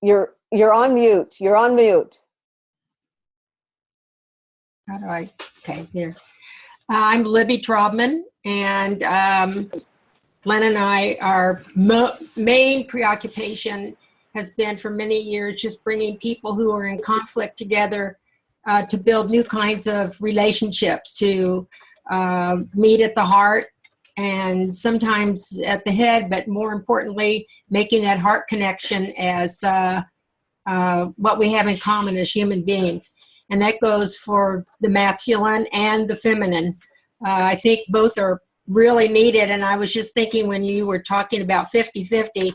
You're on mute. You're on mute. How do I? Okay, there. I'm Libby Traubman, and Len and I, our main preoccupation has been for many years just bringing people who are in conflict together to build new kinds of relationships, to meet at the heart and sometimes at the head, but more importantly, making that heart connection as what we have in common as human beings. And that goes for the masculine and the feminine. I think both are really needed. And I was just thinking when you were talking about 50-50,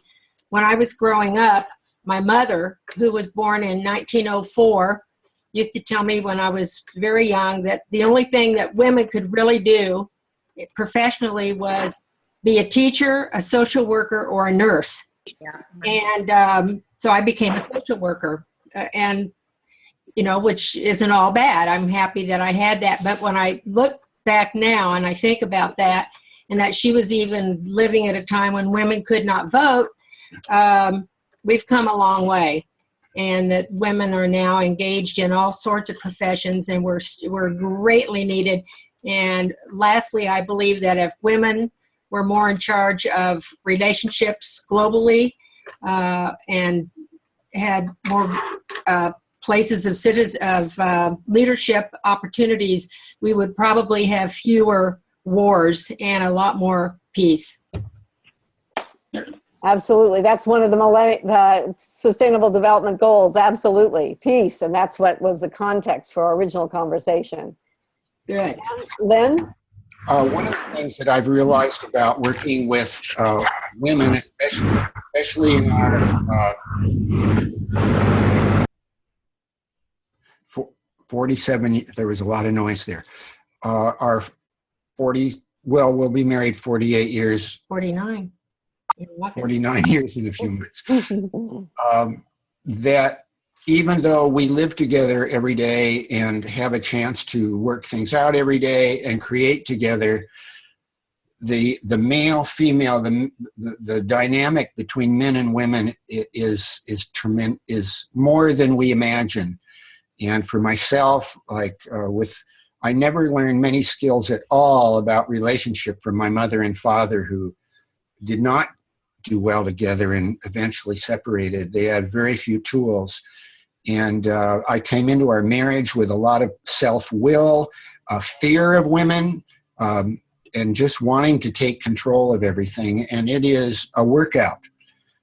when I was growing up, my mother, who was born in 1904, used to tell me when I was very young that the only thing that women could really do professionally was be a teacher, a social worker, or a nurse. Yeah. And so I became a social worker, and which isn't all bad. I'm happy that I had that. But when I look back now and I think about that, and that she was even living at a time when women could not vote, we've come a long way. And that women are now engaged in all sorts of professions, and we're greatly needed. And lastly, I believe that if women were more in charge of relationships globally and had more places of leadership opportunities, we would probably have fewer wars and a lot more peace. Absolutely. That's one of the Sustainable Development Goals. Absolutely. Peace. And that's what was the context for our original conversation. Good. Lynn? One of the things that I've realized about working with women, especially in our 47, there was a lot of noise there. Our 40, well, we'll be married 48 years. 49. 49 years in a few months. That even though we live together every day and have a chance to work things out every day and create together, the male female, the dynamic between men and women is tremendous, is more than we imagine. And for myself, I never learned many skills at all about relationship from my mother and father, who did not do well together and eventually separated. They had very few tools. And I came into our marriage with a lot of self-will, fear of women, and just wanting to take control of everything. And it is a workout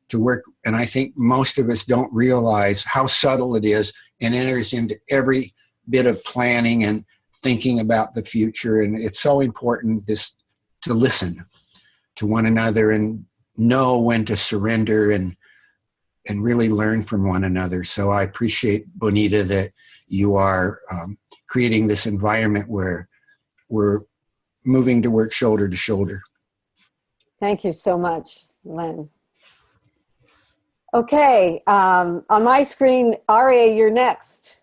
to work. And I think most of us don't realize how subtle it is, and enters into every bit of planning and thinking about the future. And it's so important to listen to one another and know when to surrender and really learn from one another. So I appreciate, Bonita, that you are creating this environment where we're moving to work shoulder to shoulder. Thank you so much, Len. Okay, on my screen, Aria, you're next.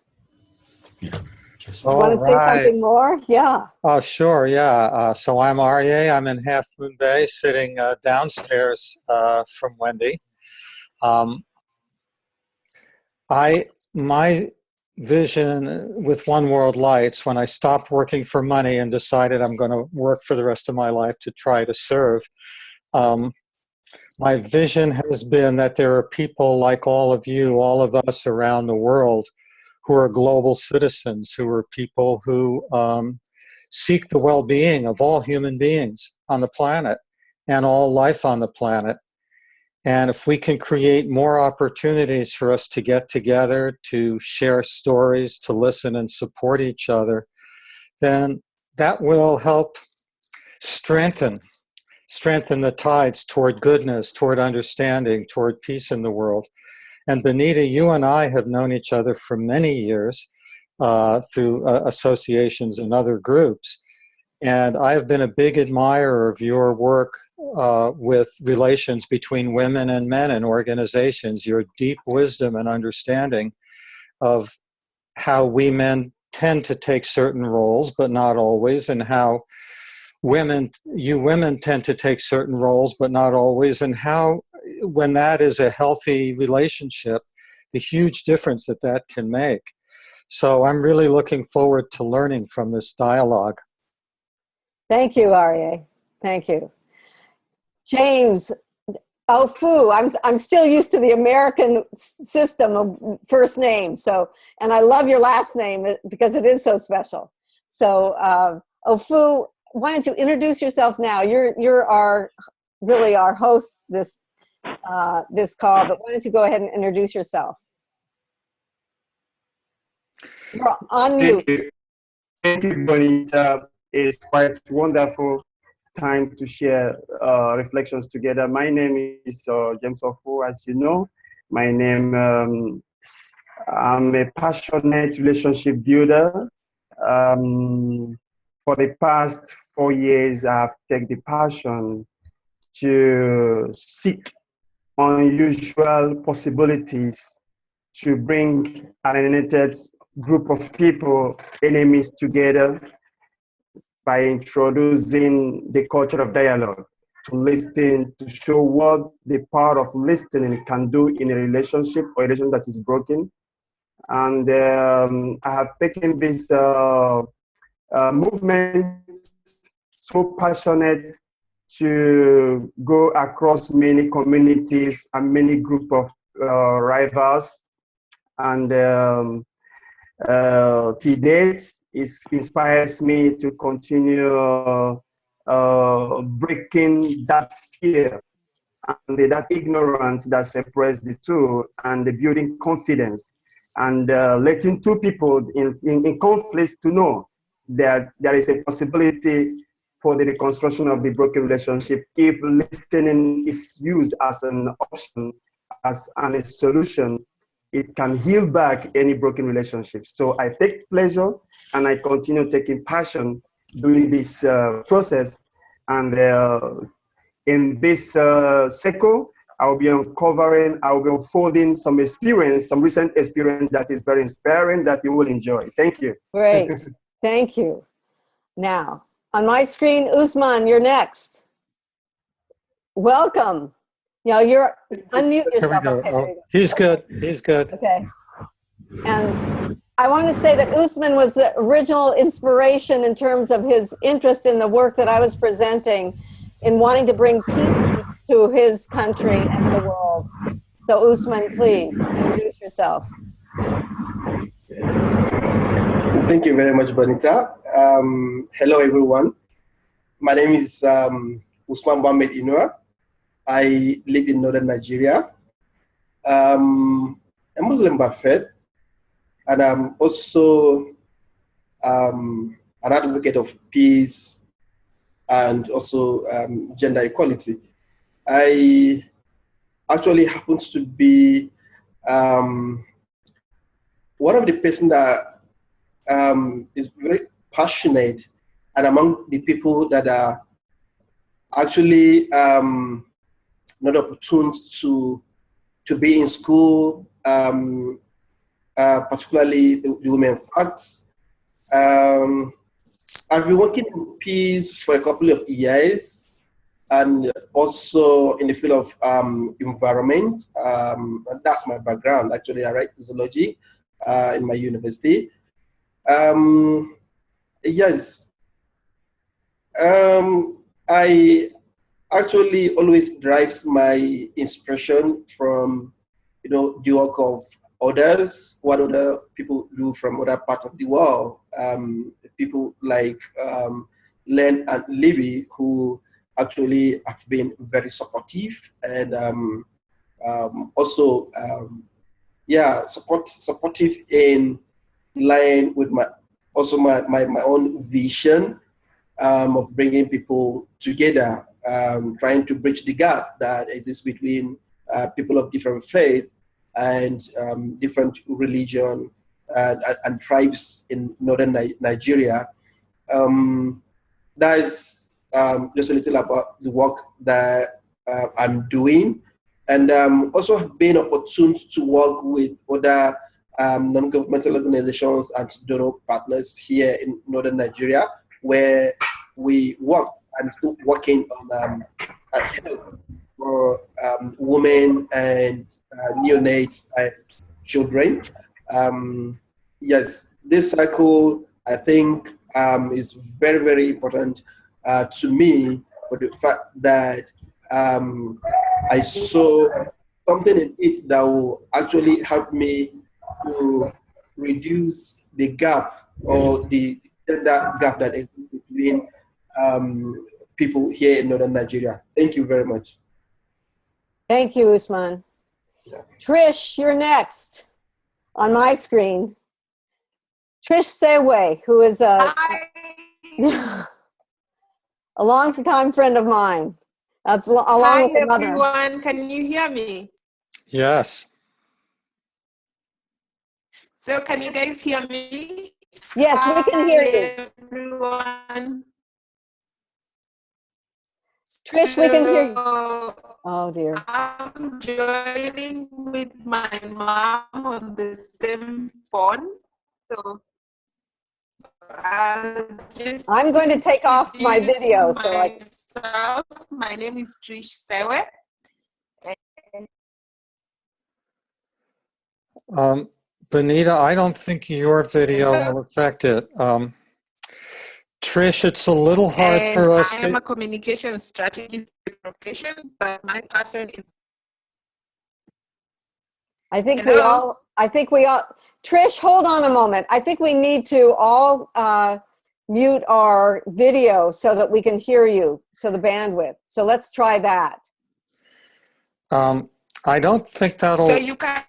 Yeah. You want to say something more? Yeah. Oh, sure, yeah. So I'm Aria. I'm in Half Moon Bay, sitting downstairs from Wendy. My vision with One World Lights, when I stopped working for money and decided I'm going to work for the rest of my life to try to serve, my vision has been that there are people like all of you, all of us around the world, who are global citizens, who are people who seek the well-being of all human beings on the planet and all life on the planet. And if we can create more opportunities for us to get together, to share stories, to listen and support each other, then that will help strengthen the tides toward goodness, toward understanding, toward peace in the world. And Bonita, you and I have known each other for many years through associations and other groups. And I have been a big admirer of your work with relations between women and men in organizations, your deep wisdom and understanding of how we men tend to take certain roles, but not always, and how you women tend to take certain roles, but not always, and how, when that is a healthy relationship, the huge difference that that can make. So I'm really looking forward to learning from this dialogue. Thank you, Aryeh. Thank you. James, Ofu, I'm still used to the American system of first names. So, and I love your last name because it is so special. So, Ofu, why don't you introduce yourself now? You're really our host this call, but why don't you go ahead and introduce yourself? You're on mute. Thank you, Bonita. It's quite wonderful time to share reflections together. My name is James Ofu, as you know. My name, I'm a passionate relationship builder. For the past 4 years, I've taken the passion to seek unusual possibilities to bring an united group of people, enemies together by introducing the culture of dialogue, to listen, to show what the power of listening can do in a relationship or a relationship that is broken. And I have taken this movement so passionate to go across many communities and many group of rivals. And to date, it inspires me to continue breaking that fear and that ignorance that separates the two, and the building confidence, and letting two people in conflict to know that there is a possibility for the reconstruction of the broken relationship if listening is used as an option, as a solution. It can heal back any broken relationship. So I take pleasure and I continue taking passion doing this process. And in this cycle, I'll be uncovering, I'll be unfolding some experience, some recent experience that is very inspiring that you will enjoy. Thank you. Great. Thank you. Now, on my screen, Usman, you're next. Welcome. Now you're unmute yourself. Here we go. Okay, Oh, he's good. He's good. okay. And I want to say that Usman was the original inspiration in terms of his interest in the work that I was presenting in wanting to bring peace to his country and the world. So Usman, please introduce yourself. Thank you very much, Bonita. Hello, everyone. My name is Usman Mohamed Inua. I live in northern Nigeria. I'm a Muslim by faith, and I'm also an advocate of peace and also gender equality. I actually happen to be one of the person that is very passionate, and among the people that are actually not opportune to be in school, particularly the women facts. I've been working in peace for a couple of years, and also in the field of environment. That's my background. Actually, I write zoology in my university. Yes, I actually always derives my inspiration from, the work of others, what other people do from other parts of the world. People like Len and Libby, who actually have been very supportive and also, supportive in line with my own vision of bringing people together, trying to bridge the gap that exists between people of different faith and different religion and tribes in northern Nigeria. That is just a little about the work that I'm doing, and also have been opportune to work with other non-governmental organizations and donor partners here in northern Nigeria, where we work and still working on help for women and neonates and children. Yes, this cycle, I think, is very, very important to me for the fact that I saw something in it that will actually help me to reduce the gap or the gender gap that exists between people here in northern Nigeria. Thank you very much. Thank you, Usman. Trish, you're next on my screen. Trish Sewe, who is a long-time friend of mine. That's along Hi with her mother. everyone, can you hear me? Yes. So can you guys hear me? Yes, we can hear you. Hi everyone. Trish, we can hear you. So, Oh dear. I'm joining with my mom on the same phone. So I'll just I'm going to take off my video so I. myself. My name is Trish Sewe. Benita, I don't think your video will affect it. Trish, it's a little hard And for us I am to. a communication strategist by profession, but my passion is. I think Hello? we all. Trish, hold on a moment. I think we need to all mute our video so that we can hear you. So the bandwidth. So let's try that. I don't think that'll. So you can.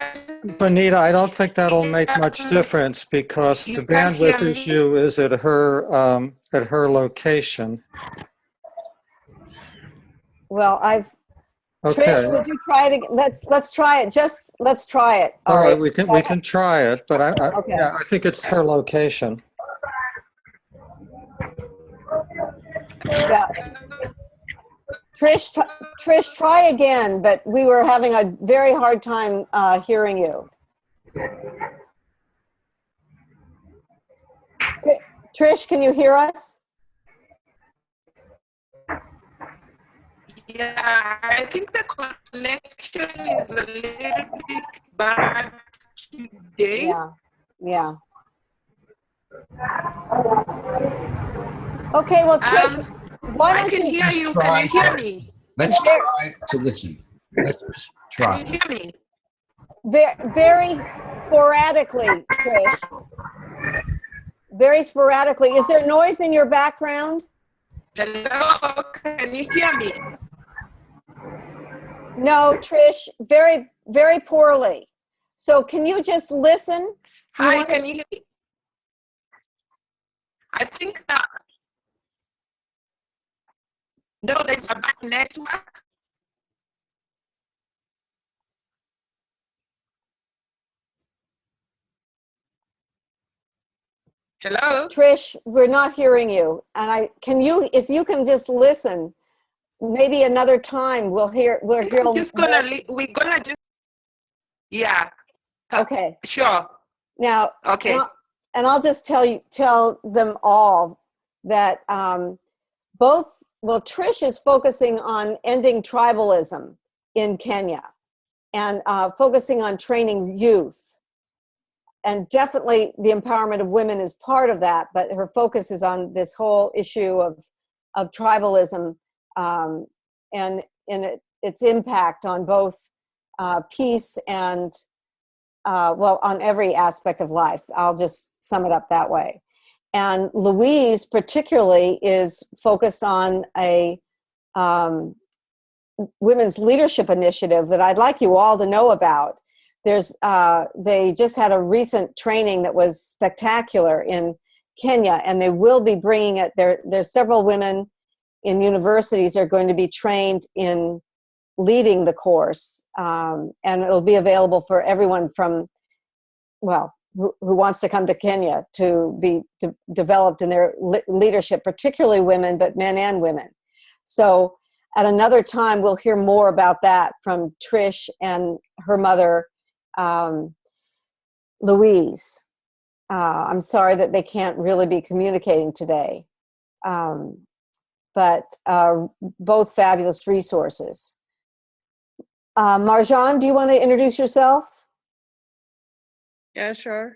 Benita, I don't think that'll make much difference because the You can't hear bandwidth me? issue is at her location. Well, Okay. Trish, would you try it again? Let's try it. Just let's try it. All right, right. we can try it, but Okay. yeah, I think it's her location. Yeah. Trish, try again, but we were having a very hard time hearing you. Trish, can you hear us? Yeah, I think the connection is a little bit bad today. Yeah, yeah. Okay, well, Trish, why I don't can you? hear you. Can you hear me? Let's try to listen. Let's just Can you try. hear me? Very sporadically, Trish. Very sporadically. Is there noise in your background? Hello, can you hear me? No, Trish, very, very poorly. So can you just listen? Hi, can you hear me? I think that. No, there's a bad network. Hello? Trish, we're not hearing you. And if you can just listen, maybe another time we'll hear. We're just gonna, we're gonna just, yeah. Okay. Sure. Now, Okay. and I'll just tell them all that Trish is focusing on ending tribalism in Kenya and focusing on training youth. And definitely the empowerment of women is part of that, but her focus is on this whole issue of tribalism and its impact on both peace and, on every aspect of life. I'll just sum it up that way. And Louise particularly is focused on a women's leadership initiative that I'd like you all to know about. They just had a recent training that was spectacular in Kenya, and they will be bringing it. There's several women in universities are going to be trained in leading the course, and it'll be available for everyone from, who wants to come to Kenya to be developed in their leadership, particularly women, but men and women. So at another time, we'll hear more about that from Trish and her mother, Louise. I'm sorry that they can't really be communicating today, but both fabulous resources. Marjan, do you want to introduce yourself? Yeah, sure.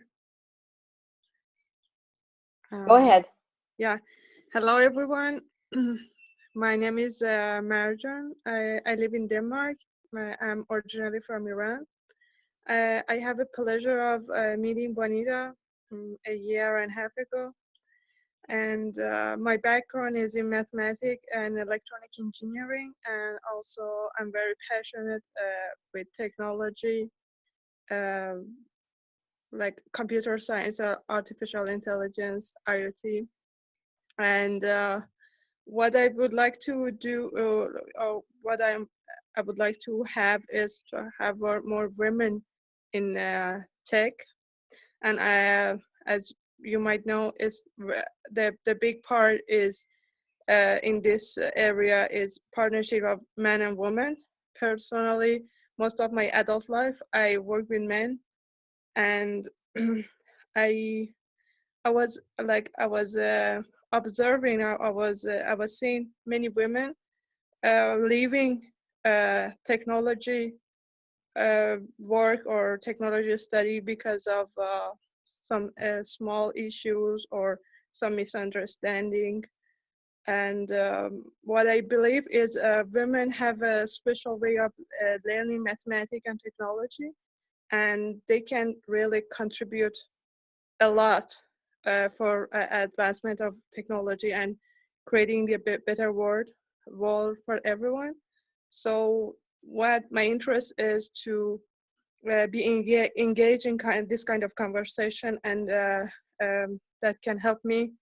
Go ahead. Yeah. Hello, everyone. My name is Marjan. I live in Denmark. I'm originally from Iran. I have a pleasure of meeting Bonita a year and a half ago. And my background is in mathematics and electronic engineering. And also I'm very passionate with technology, like computer science, artificial intelligence, IoT. And what I would like to do, or what I would like to have is to have more women in tech. And as you might know, is the big part is in this area is partnership of men and women. Personally, most of my adult life, I work with men, and I was observing. I was seeing many women leaving technology work or technology study because of some small issues or some misunderstanding. And what I believe is women have a special way of learning mathematics and technology, and they can really contribute a lot for advancement of technology and creating a better world for everyone. So what my interest is to be engaged in this kind of conversation, and that can help me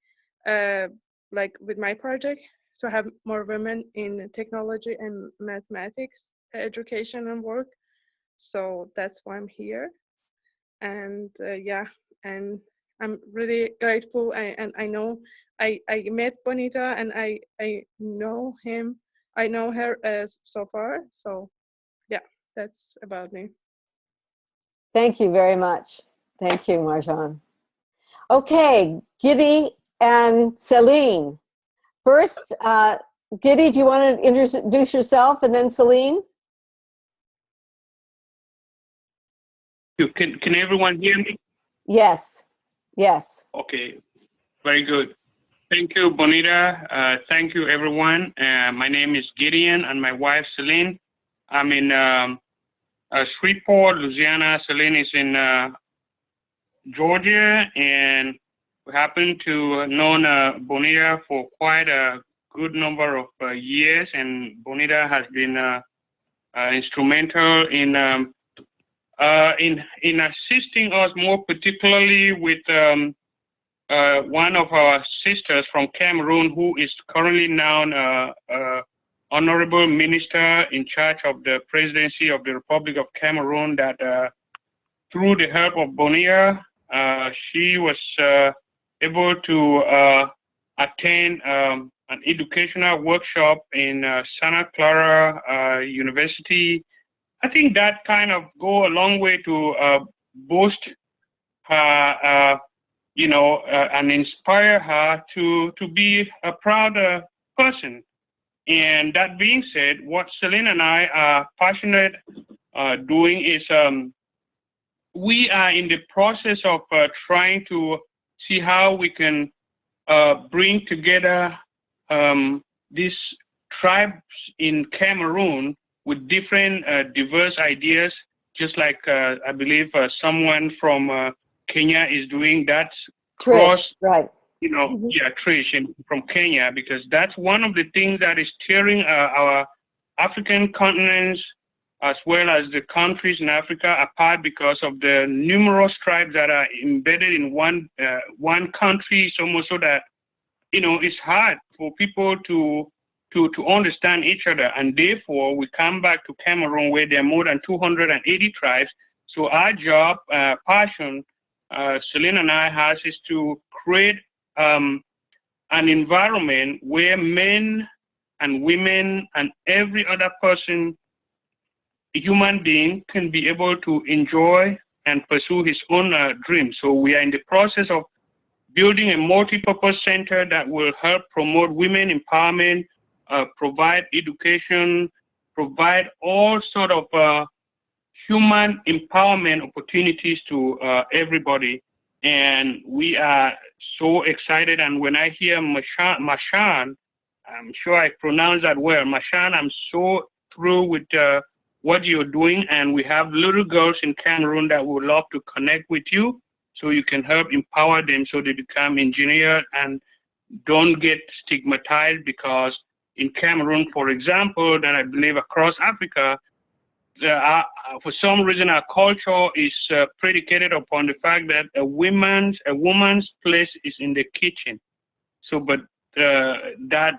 like with my project to have more women in technology and mathematics education and work. So that's why I'm here. And yeah, and I'm really grateful. And I know I met Bonita, and I know him. I know her so far. So yeah, that's about me. Thank you very much. Thank you, Marjan. Okay, Giddy and Celine. First, Giddy, do you want to introduce yourself, and then Celine? Can everyone hear me? Yes, yes. Okay, very good. Thank you, Bonita. Thank you, everyone. My name is Gideon, and my wife, Celine. I'm in Shreveport, Louisiana. Celine is in Georgia, and we happen to know Bonita for quite a good number of years, and Bonita has been instrumental in assisting us, more particularly with one of our sisters from Cameroon, who is currently now honorable minister in charge of the presidency of the Republic of Cameroon. That through the help of Bonita, she was able to attend an educational workshop in Santa Clara University. I think that kind of go a long way to boost her, and inspire her to be a proud person. And that being said, what Celine and I are passionate doing is we are in the process of trying to see how we can bring together these tribes in Cameroon with different diverse ideas, just like I believe someone from Kenya is doing that. Trish, right. Trish from Kenya, because that's one of the things that is tearing our African continents as well as the countries in Africa apart, because of the numerous tribes that are embedded in one country, so much so that it's hard for people to understand each other. And therefore we come back to Cameroon, where there are more than 280 tribes. So our job, passion, Celine and I has, is to create an environment where men and women and every other person, human being, can be able to enjoy and pursue his own dreams. So we are in the process of building a multi-purpose center that will help promote women empowerment, provide education, provide all sort of human empowerment opportunities to everybody. And we are so excited. And when I hear Mashan, I'm sure I pronounced that well. Mashan, I'm so through with what you're doing. And we have little girls in Cameroon that would love to connect with you so you can help empower them so they become engineers and don't get stigmatized, because in Cameroon, for example, that I believe across Africa, for some reason our culture is predicated upon the fact that a woman's place is in the kitchen. So, but that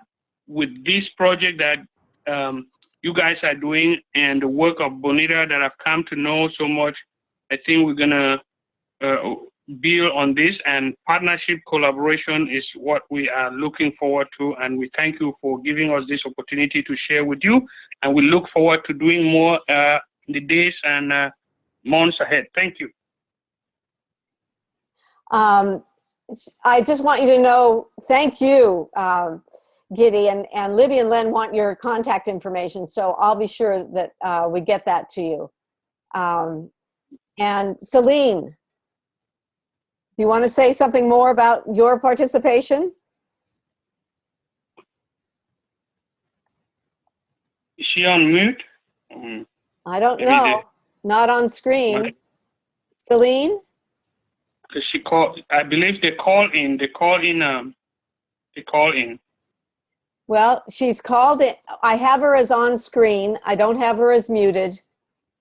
with this project that you guys are doing and the work of Bonita that I've come to know so much, I think we're gonna build on this, and partnership collaboration is what we are looking forward to. And we thank you for giving us this opportunity to share with you. And we look forward to doing more in the days and months ahead. Thank you. I just want you to know, thank you, Giddy, and Libby and Len want your contact information, so I'll be sure that we get that to you. And Celine, do you want to say something more about your participation? Is she on mute? I don't Maybe know. Not on screen. Well, Celine? because she called, I believe they call in. Well, she's called it. I have her as on screen. I don't have her as muted.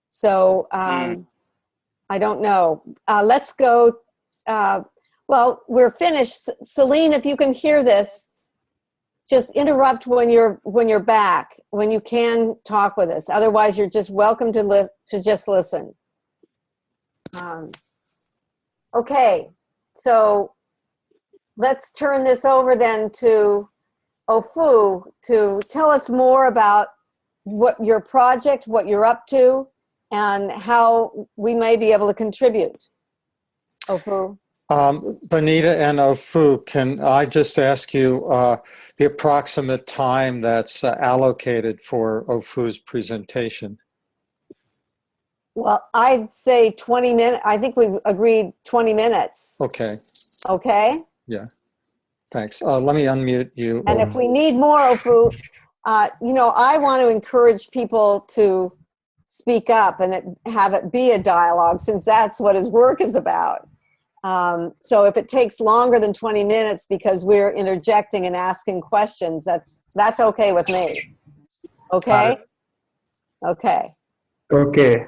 So I don't know. Let's go. Well, we're finished. Celine, if you can hear this, just interrupt when you're back, when you can talk with us. Otherwise, you're just welcome to just listen. Okay, so let's turn this over then to Ofu to tell us more about what your project, what you're up to, and how we may be able to contribute. Ofu. Bonita and Ofu, can I just ask you the approximate time that's allocated for Ofu's presentation? Well, I'd say 20 minutes. I think we've agreed 20 minutes. Okay. Okay? Yeah. Thanks. Let me unmute you. And if we need more, Ofu, you know, I want to encourage people to speak up and have it be a dialogue, since that's what his work is about. So if it takes longer than 20 minutes because we're interjecting and asking questions, that's okay with me. Okay? Okay. Okay.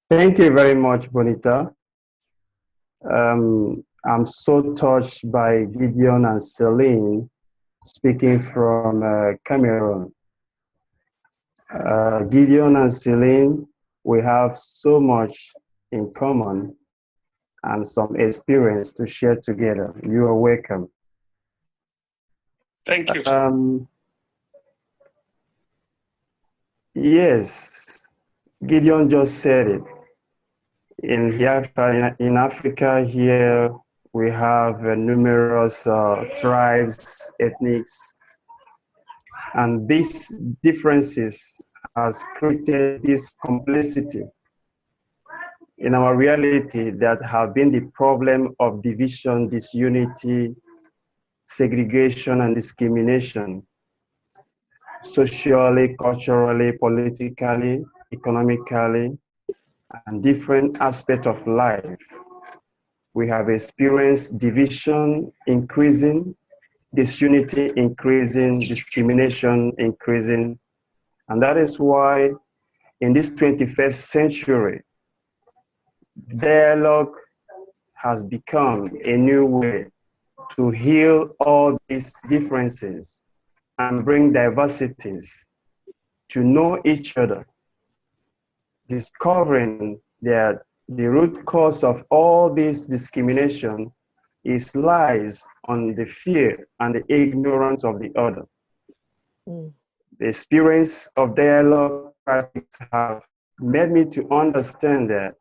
Thank you very much, Bonita. I'm so touched by Gideon and Celine speaking from Cameroon. Gideon and Celine, we have so much in common and some experience to share together. You are welcome. Thank you. Yes, Gideon just said it. In Africa here, we have numerous tribes, ethnics, and these differences has created this complexity in our reality that have been the problem of division, disunity, segregation, and discrimination, socially, culturally, politically, economically, and different aspects of life. We have experienced division increasing, disunity increasing, discrimination increasing. And that is why in this 21st century, dialogue has become a new way to heal all these differences and bring diversities to know each other, discovering that the root cause of all this discrimination lies on the fear and the ignorance of the other. The experience of dialogue practice have made me to understand that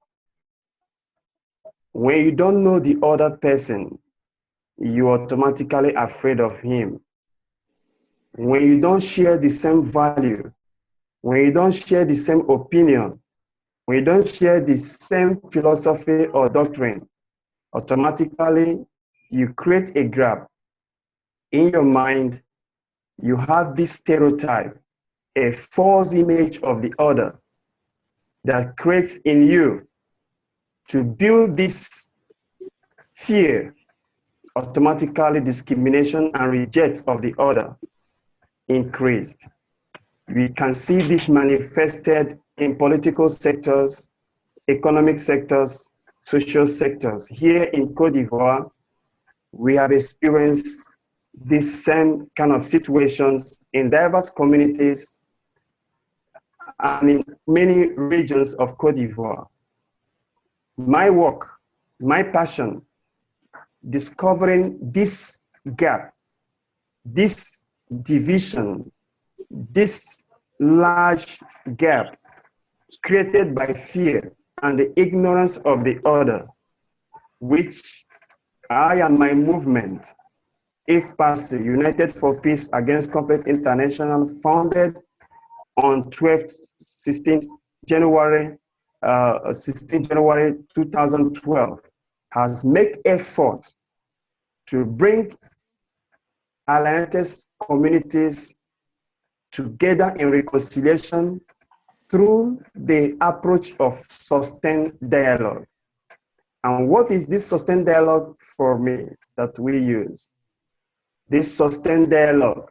when you don't know the other person, you're automatically afraid of him. When you don't share the same value, when you don't share the same opinion, we don't share the same philosophy or doctrine, automatically you create a gap. In your mind, you have this stereotype, a false image of the other that creates in you to build this fear, automatically discrimination and reject of the other increased. We can see this manifested in political sectors, economic sectors, social sectors. Here in Cote d'Ivoire, we have experienced this same kind of situations in diverse communities and in many regions of Cote d'Ivoire. My work, my passion, discovering this gap, this division, this large gap created by fear and the ignorance of the other, which I and my movement, IFPASI, United for Peace Against Conflict International, founded on 16 January 2012, has made effort to bring alienated communities together in reconciliation through the approach of sustained dialogue. And what is this sustained dialogue for me that we use? This sustained dialogue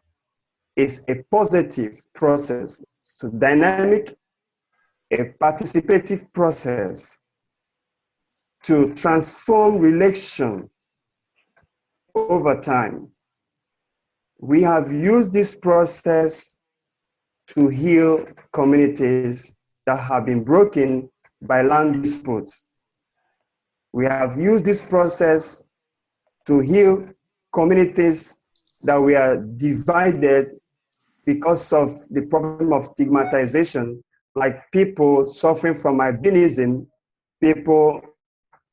is a positive process, so dynamic, a participative process to transform relation over time. We have used this process to heal communities that have been broken by land disputes. We have used this process to heal communities that were divided because of the problem of stigmatization, like people suffering from albinism, people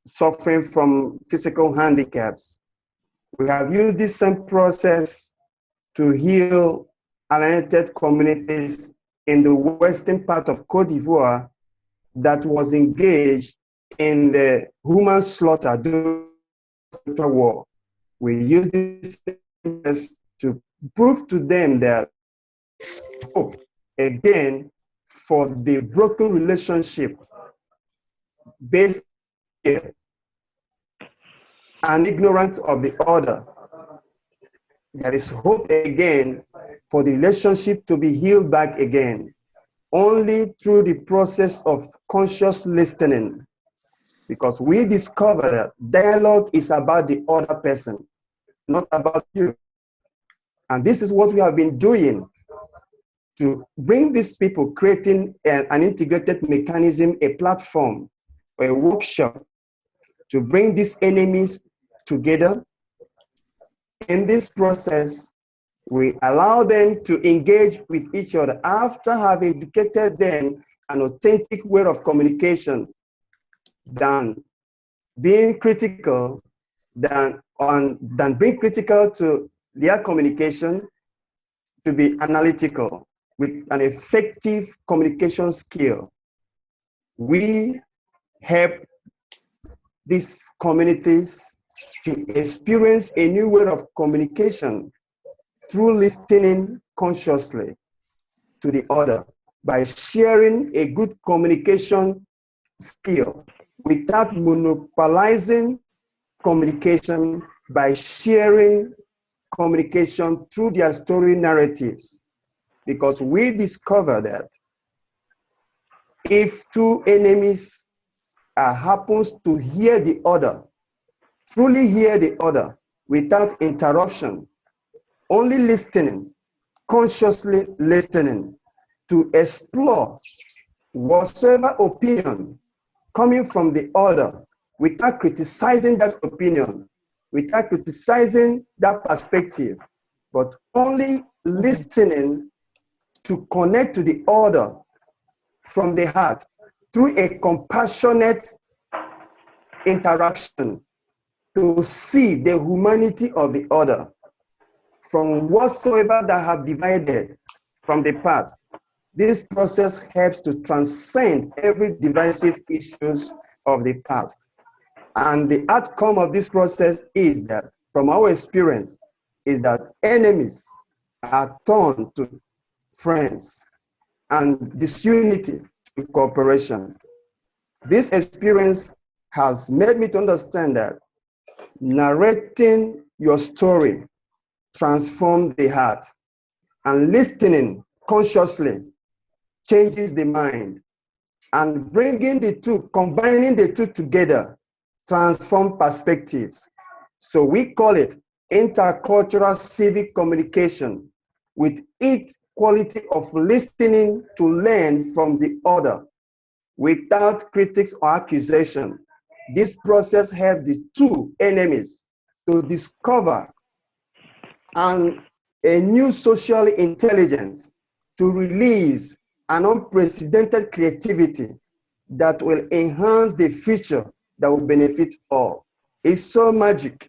suffering from physical handicaps. We have used this same process to heal alienated communities in the western part of Cote d'Ivoire that was engaged in the human slaughter during the war. We use this to prove to them that hope again for the broken relationship based here and ignorance of the other. There is hope again for the relationship to be healed back again, only through the process of conscious listening. Because we discover that dialogue is about the other person, not about you. And this is what we have been doing to bring these people, creating an integrated mechanism, a platform, a workshop to bring these enemies together. In this process, we allow them to engage with each other after having educated them an authentic way of communication, than being critical, than being critical to their communication, to be analytical with an effective communication skill. We help these communities to experience a new way of communication through listening consciously to the other by sharing a good communication skill without monopolizing communication, by sharing communication through their story narratives. Because we discover that if two enemies happens to hear the other, truly hear the other without interruption, only listening, consciously listening to explore whatsoever opinion coming from the other without criticizing that opinion, without criticizing that perspective, but only listening to connect to the other from the heart through a compassionate interaction, to see the humanity of the other from whatsoever that have divided from the past, This process helps to transcend every divisive issues of the past. And the outcome of this process is that, from our experience, is that enemies are turned to friends and disunity to cooperation. This experience has made me to understand that narrating your story transforms the heart, and listening consciously changes the mind, and bringing the two, combining the two together, transform perspectives. So we call it intercultural civic communication, with its quality of listening to learn from the other without critics or accusation. This process helps the two enemies to discover a new social intelligence, to release an unprecedented creativity that will enhance the future that will benefit all. It's so magic.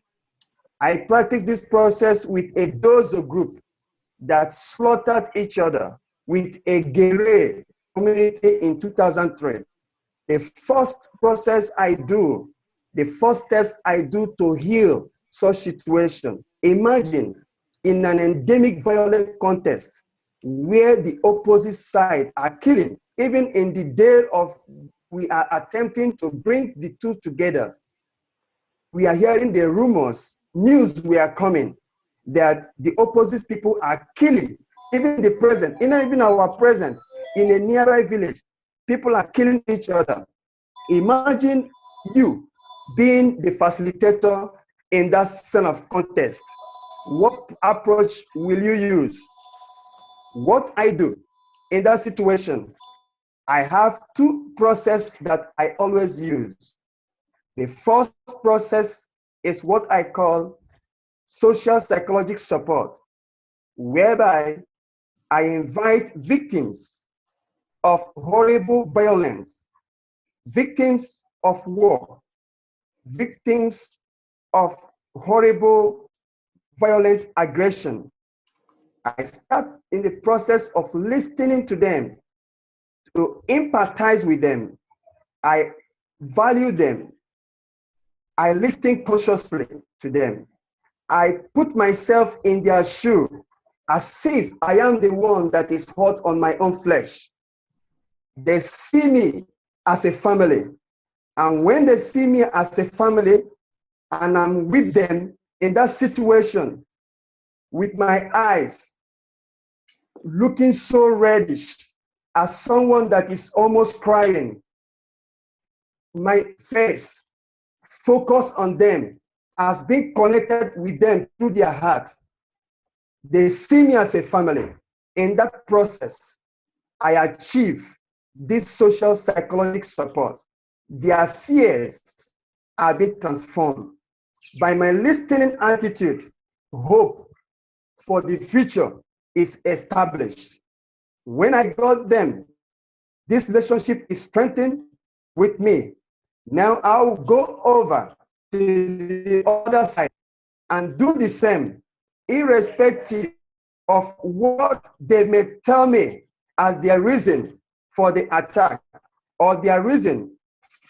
I practice this process with a Dozo group that slaughtered each other with a guerrilla community in 2003. The first process I do, the first steps I do to heal such situation. Imagine in an endemic violent contest where the opposite side are killing, even in the day of we are attempting to bring the two together. We are hearing the rumors, news we are coming that the opposite people are killing, even the present, even our present, in a nearby village, people are killing each other. Imagine you being the facilitator in that sort of contest. What approach will you use? What I do in that situation, I have two processes that I always use. The first process is what I call social psychological support, whereby I invite victims of horrible violence, victims of war, victims of horrible violent aggression. I start in the process of listening to them, to empathize with them. I value them. I listen consciously to them. I put myself in their shoe as if I am the one that is hot on my own flesh. They see me as a family. And when they see me as a family and I'm with them in that situation, with my eyes looking so reddish as someone that is almost crying, my face focus on them as being connected with them through their hearts. They see me as a family. In that process, I achieve this social psychological support. Their fears are being transformed. By my listening attitude, hope for the future is established. When I got them, this relationship is strengthened with me. Now I'll go over to the other side and do the same, irrespective of what they may tell me as their reason for the attack, or their reason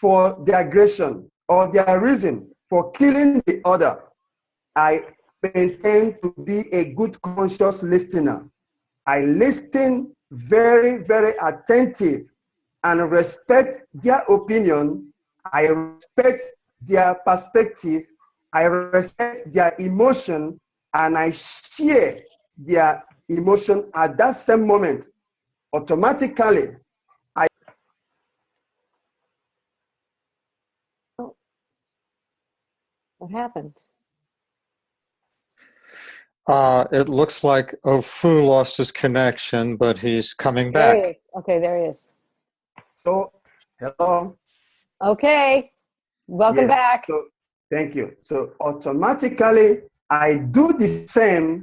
for the aggression, or their reason for killing the other. I intend to be a good conscious listener. I listen very, very attentive and respect their opinion. I respect their perspective. I respect their emotion, and I share their emotion at that same moment. Automatically, What happened? It looks like Ofu lost his connection, but he's coming There he back. is. Okay, there he is. so hello. Okay, welcome Yes, back. so thank you. So automatically, I do the same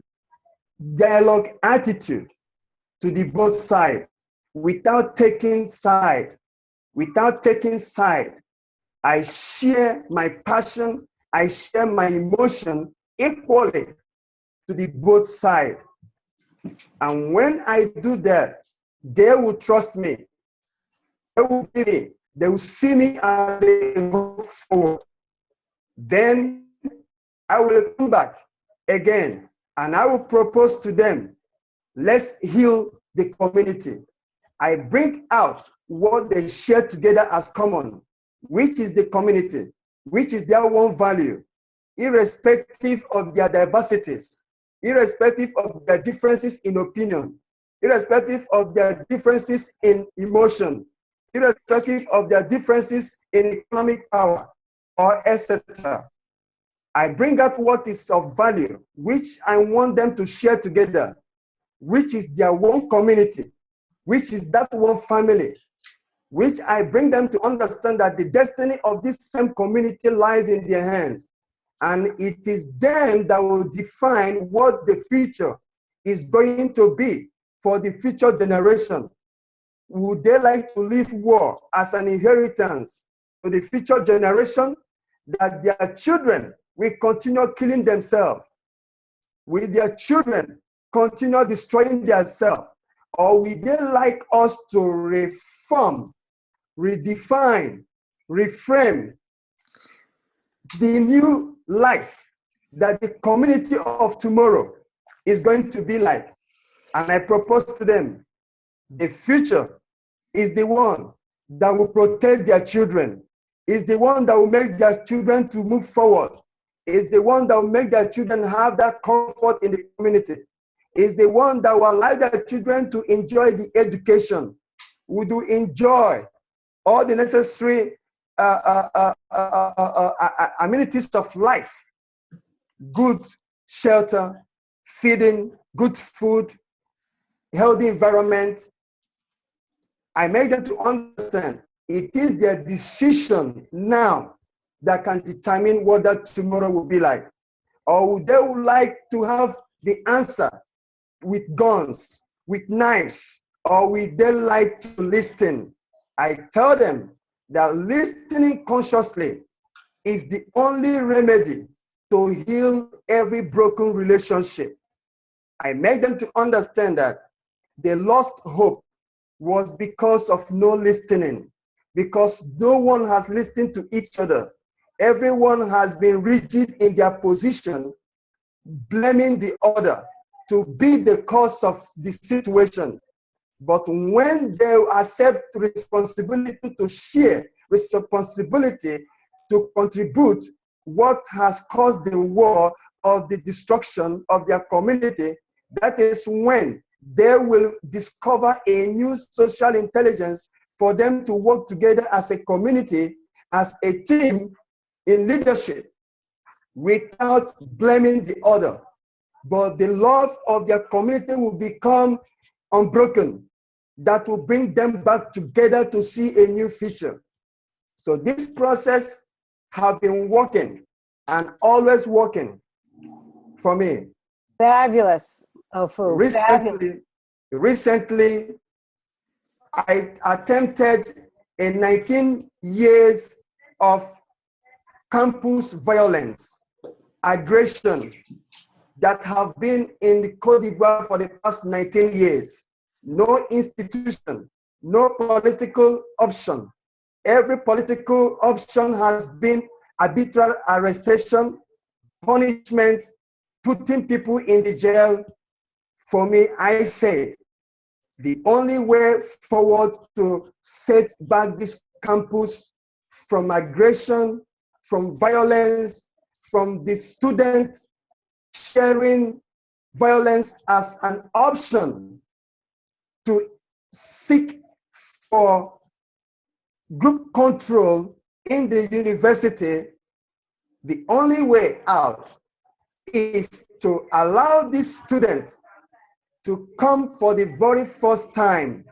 dialogue attitude to the both side without taking side. Without taking side, I share my passion, I share my emotion equally to the both side. And when I do that, they will trust me. They will be me. They will see me as a hope forward. Then I will come back again and I will propose to them, let's heal the community. I bring out what they share together as common, which is the community, which is their one value, irrespective of their diversities, irrespective of their differences in opinion, irrespective of their differences in emotion, irrespective of their differences in economic power, or etc. I bring out what is of value, which I want them to share together, which is their one community, which is that one family, which I bring them to understand that the destiny of this same community lies in their hands. And it is them that will define what the future is going to be for the future generation. Would they like to leave war as an inheritance to the future generation, that their children will continue killing themselves? Will their children continue destroying themselves? Or will they like us to reform, redefine, reframe the new life that the community of tomorrow is going to be like? And I propose to them, the future is the one that will protect their children, is the one that will make their children to move forward, is the one that will make their children have that comfort in the community, is the one that will allow their children to enjoy the education, would enjoy all the necessary amenities of life, good shelter, feeding, good food, healthy environment. I make them to understand it is their decision now that can determine what that tomorrow will be like. Or they would like to have the answer with guns, with knives, or would they like to listen? I tell them that listening consciously is the only remedy to heal every broken relationship. I make them to understand that they lost hope was because of no listening, because no one has listened to each other. Everyone has been rigid in their position, blaming the other to be the cause of the situation. But when they accept responsibility to share, responsibility to contribute what has caused the war or the destruction of their community, that is when they will discover a new social intelligence for them to work together as a community, as a team in leadership, without blaming the other. But the love of their community will become unbroken. That will bring them back together to see a new future. So this process has been working and always working for me. Fabulous, Ofu. Fabulous. Recently, I attempted a 19 years of campus violence, aggression that have been in the Côte d'Ivoire for the past 19 years. No institution, no political option. Every political option has been arbitrary arrestation, punishment, putting people in the jail. For me, I said, the only way forward to set back this campus from aggression, from violence, from the students sharing violence as an option to seek for group control in the university, the only way out is to allow these students to come for the very first time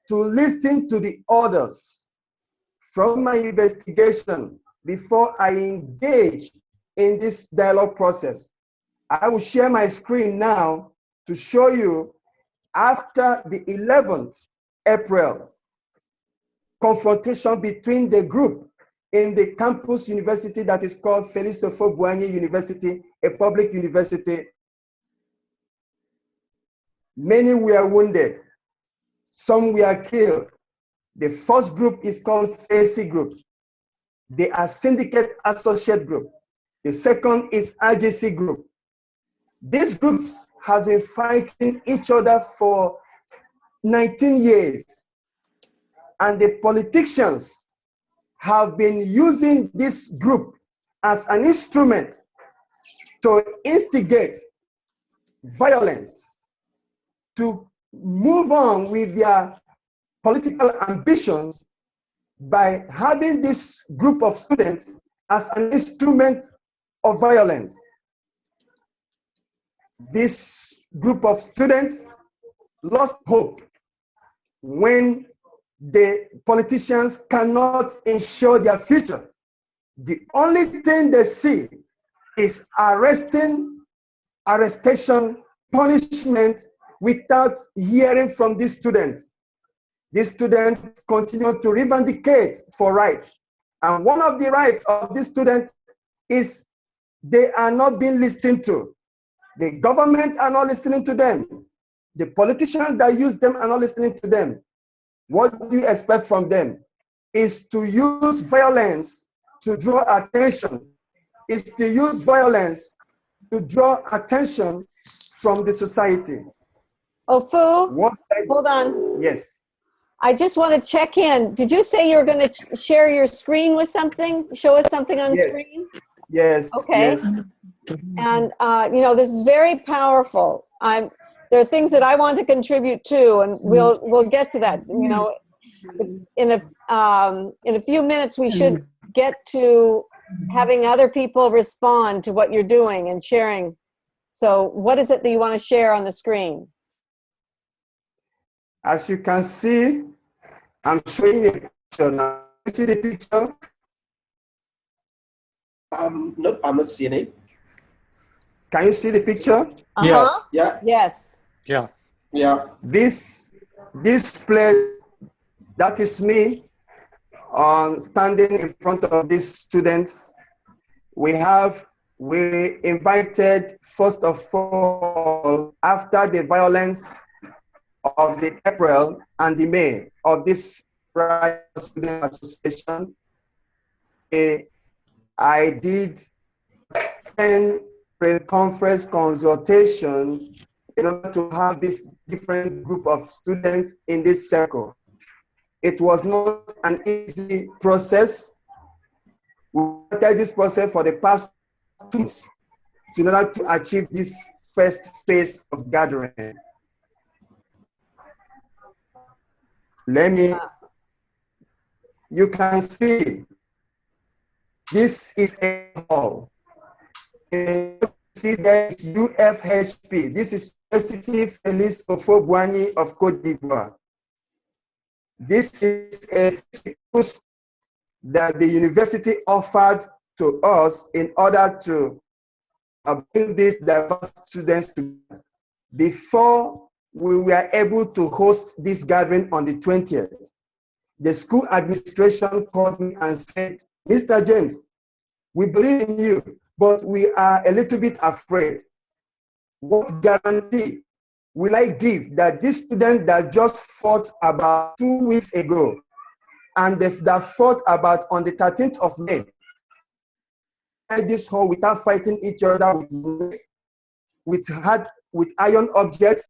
to listen to the others. From my investigation, before I engage in this dialogue process, I will share my screen now to show you after the 11th April confrontation between the group in the campus university that is called Félix Houphouët-Boigny University, a public university. Many were wounded. Some were killed. The first group is called FACE group. They are Syndicate Associate Group. The second is RGC group. These groups have been fighting each other for 19 years. And the politicians have been using this group as an instrument to instigate violence, to move on with their political ambitions by having this group of students as an instrument of violence. This group of students lost hope when the politicians cannot ensure their future. The only thing they see is arrestation, punishment, without hearing from these students. These students continue to reivindicate for rights. And one of the rights of these students is they are not being listened to. The government are not listening to them. The politicians that use them are not listening to them. What do you expect from them? Is to use violence to draw attention. Is to use violence to draw attention from the society. Ofu, hold on. Yes. I just want to check in. Did you say you're going to share your screen with something? Show us something on the screen? Yes. Okay. Yes. And, you know, this is very powerful. There are things that I want to contribute to, and we'll get to that. You know, in a few minutes, we should get to having other people respond to what you're doing and sharing. So what is it that you want to share on the screen? As you can see, I'm showing a picture now. You see the picture? Nope, I'm not seeing it. Can you see the picture? Yes. Yeah. Yes. Yeah. Yeah. This place, that is me, standing in front of these students. We invited, first of all, after the violence of the April and the May of this student association, I did 10 pre-conference consultation in order to have this different group of students in this circle. It was not an easy process. We started this process for the past 2 months in order to achieve this first phase of gathering. You can see, this is a hall. You see there is UFHP. This is University Félix Houphouët-Boigny of Côte d'Ivoire. This is a course that the university offered to us in order to bring these diverse students together. Before we were able to host this gathering on the 20th, the school administration called me and said, Mr. James, we believe in you, but we are a little bit afraid. What guarantee will I give that this student that just fought about 2 weeks ago and that fought about on the 13th of May, this hall without fighting each other with iron objects?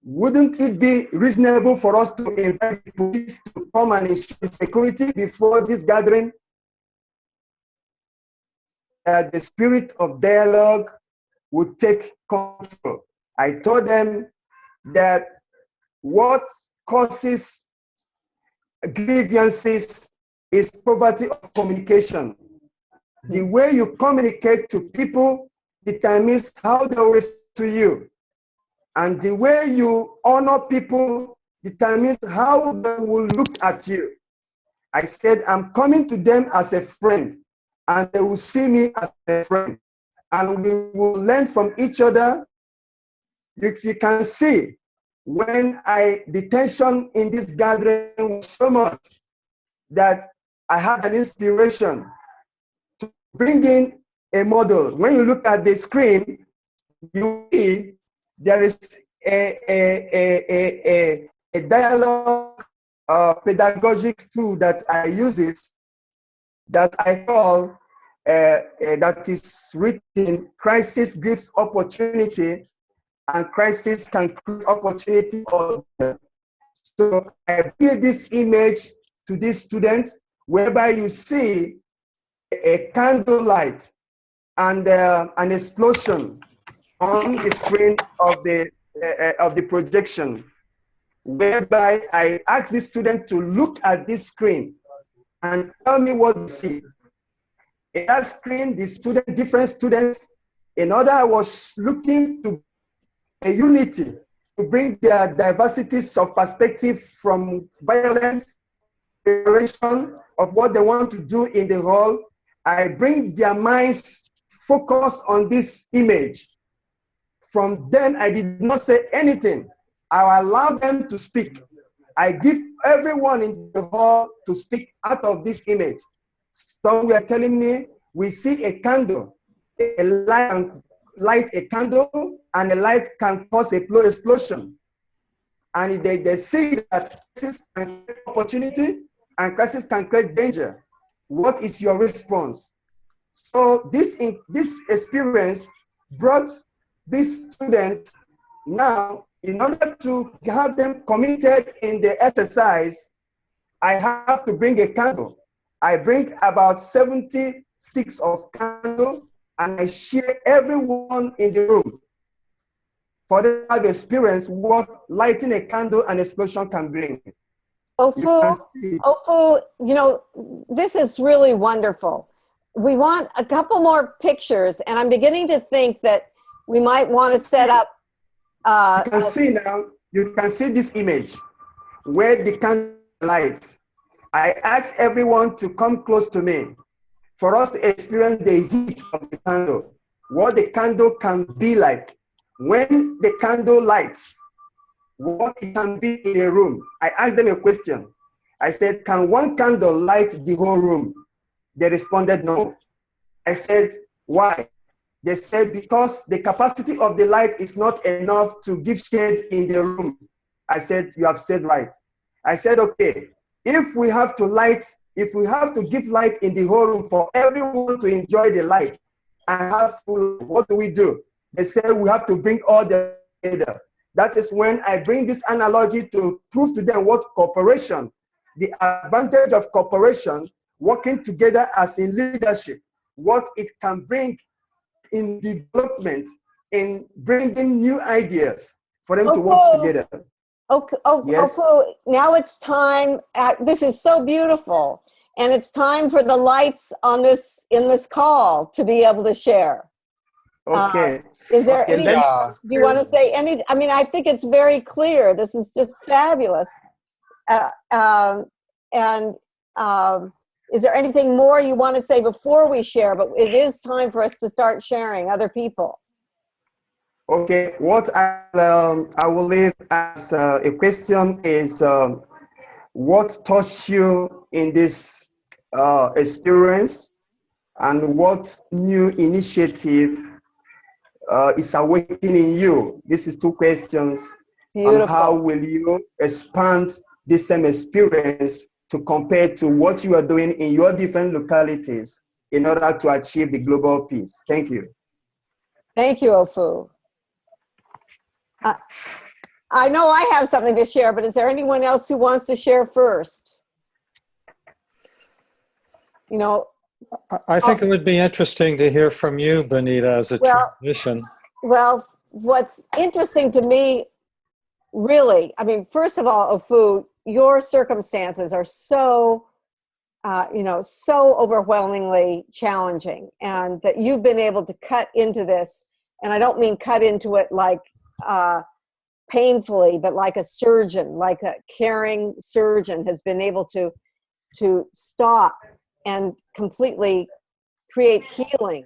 Wouldn't it be reasonable for us to invite the police to come and ensure security before this gathering? The spirit of dialogue would take control. I told them that what causes grievances is poverty of communication. The way you communicate to people determines how they will respond to you. And the way you honor people determines how they will look at you. I said, I'm coming to them as a friend, and they will see me as a friend. And we will learn from each other. You can see, when the tension in this gathering was so much that I had an inspiration to bring in a model. When you look at the screen, you see there is a dialogue pedagogic tool that I use it, that I call, that is written, crisis gives opportunity and crisis can create opportunity. So I build this image to this student whereby you see a candle light and an explosion on the screen of the projection, whereby I ask the student to look at this screen and tell me what they see. In that screen, different students, in order, I was looking to a unity, to bring their diversities of perspective from violence, preparation of what they want to do in the hall. I bring their minds focus on this image. From then, I did not say anything. I allow them to speak. I give everyone in the hall to speak out of this image. Some were telling me, we see a candle, a light a candle, and a light can cause a explosion. And they see that crisis can create opportunity and crisis can create danger. What is your response? So this experience brought this student now, in order to have them committed in the exercise, I have to bring a candle. I bring about 70 sticks of candle and I share everyone in the room for them to have experience what lighting a candle and explosion can bring. Ofu, you know, this is really wonderful. We want a couple more pictures, and I'm beginning to think that we might want to set up. You can see now, you can see this image where the candle light. I ask everyone to come close to me for us to experience the heat of the candle, what the candle can be like. When the candle lights, what it can be in a room. I asked them a question. I said, can one candle light the whole room? They responded no. I said, why? They said, because the capacity of the light is not enough to give shade in the room. I said, you have said right. I said, okay, if we have to give light in the whole room for everyone to enjoy the light, what do we do? They said, we have to bring all the together. That is when I bring this analogy to prove to them what cooperation, the advantage of cooperation, working together as in leadership, what it can bring in development, in bringing new ideas for them to work together. Okay, yes. Now it's time. This is so beautiful, and it's time for the lights on this in this call to be able to share. Okay. Is there any? Do you want to say any? I mean, I think it's very clear. This is just fabulous. Is there anything more you want to say before we share? But it is time for us to start sharing other people. Okay, what I will leave as a question is, what touched you in this experience, and what new initiative is awakening you? This is two questions. Beautiful. And how will you expand this same experience to compare to what you are doing in your different localities in order to achieve the global peace? Thank you. Thank you, Ofu. I know I have something to share, but is there anyone else who wants to share first? You know, I think it would be interesting to hear from you, Benita, as a transition. Well, what's interesting to me, really, I mean, first of all, Ofu, your circumstances are so, so overwhelmingly challenging, and that you've been able to cut into this, and I don't mean cut into it like painfully, but like a surgeon, like a caring surgeon has been able to stop and completely create healing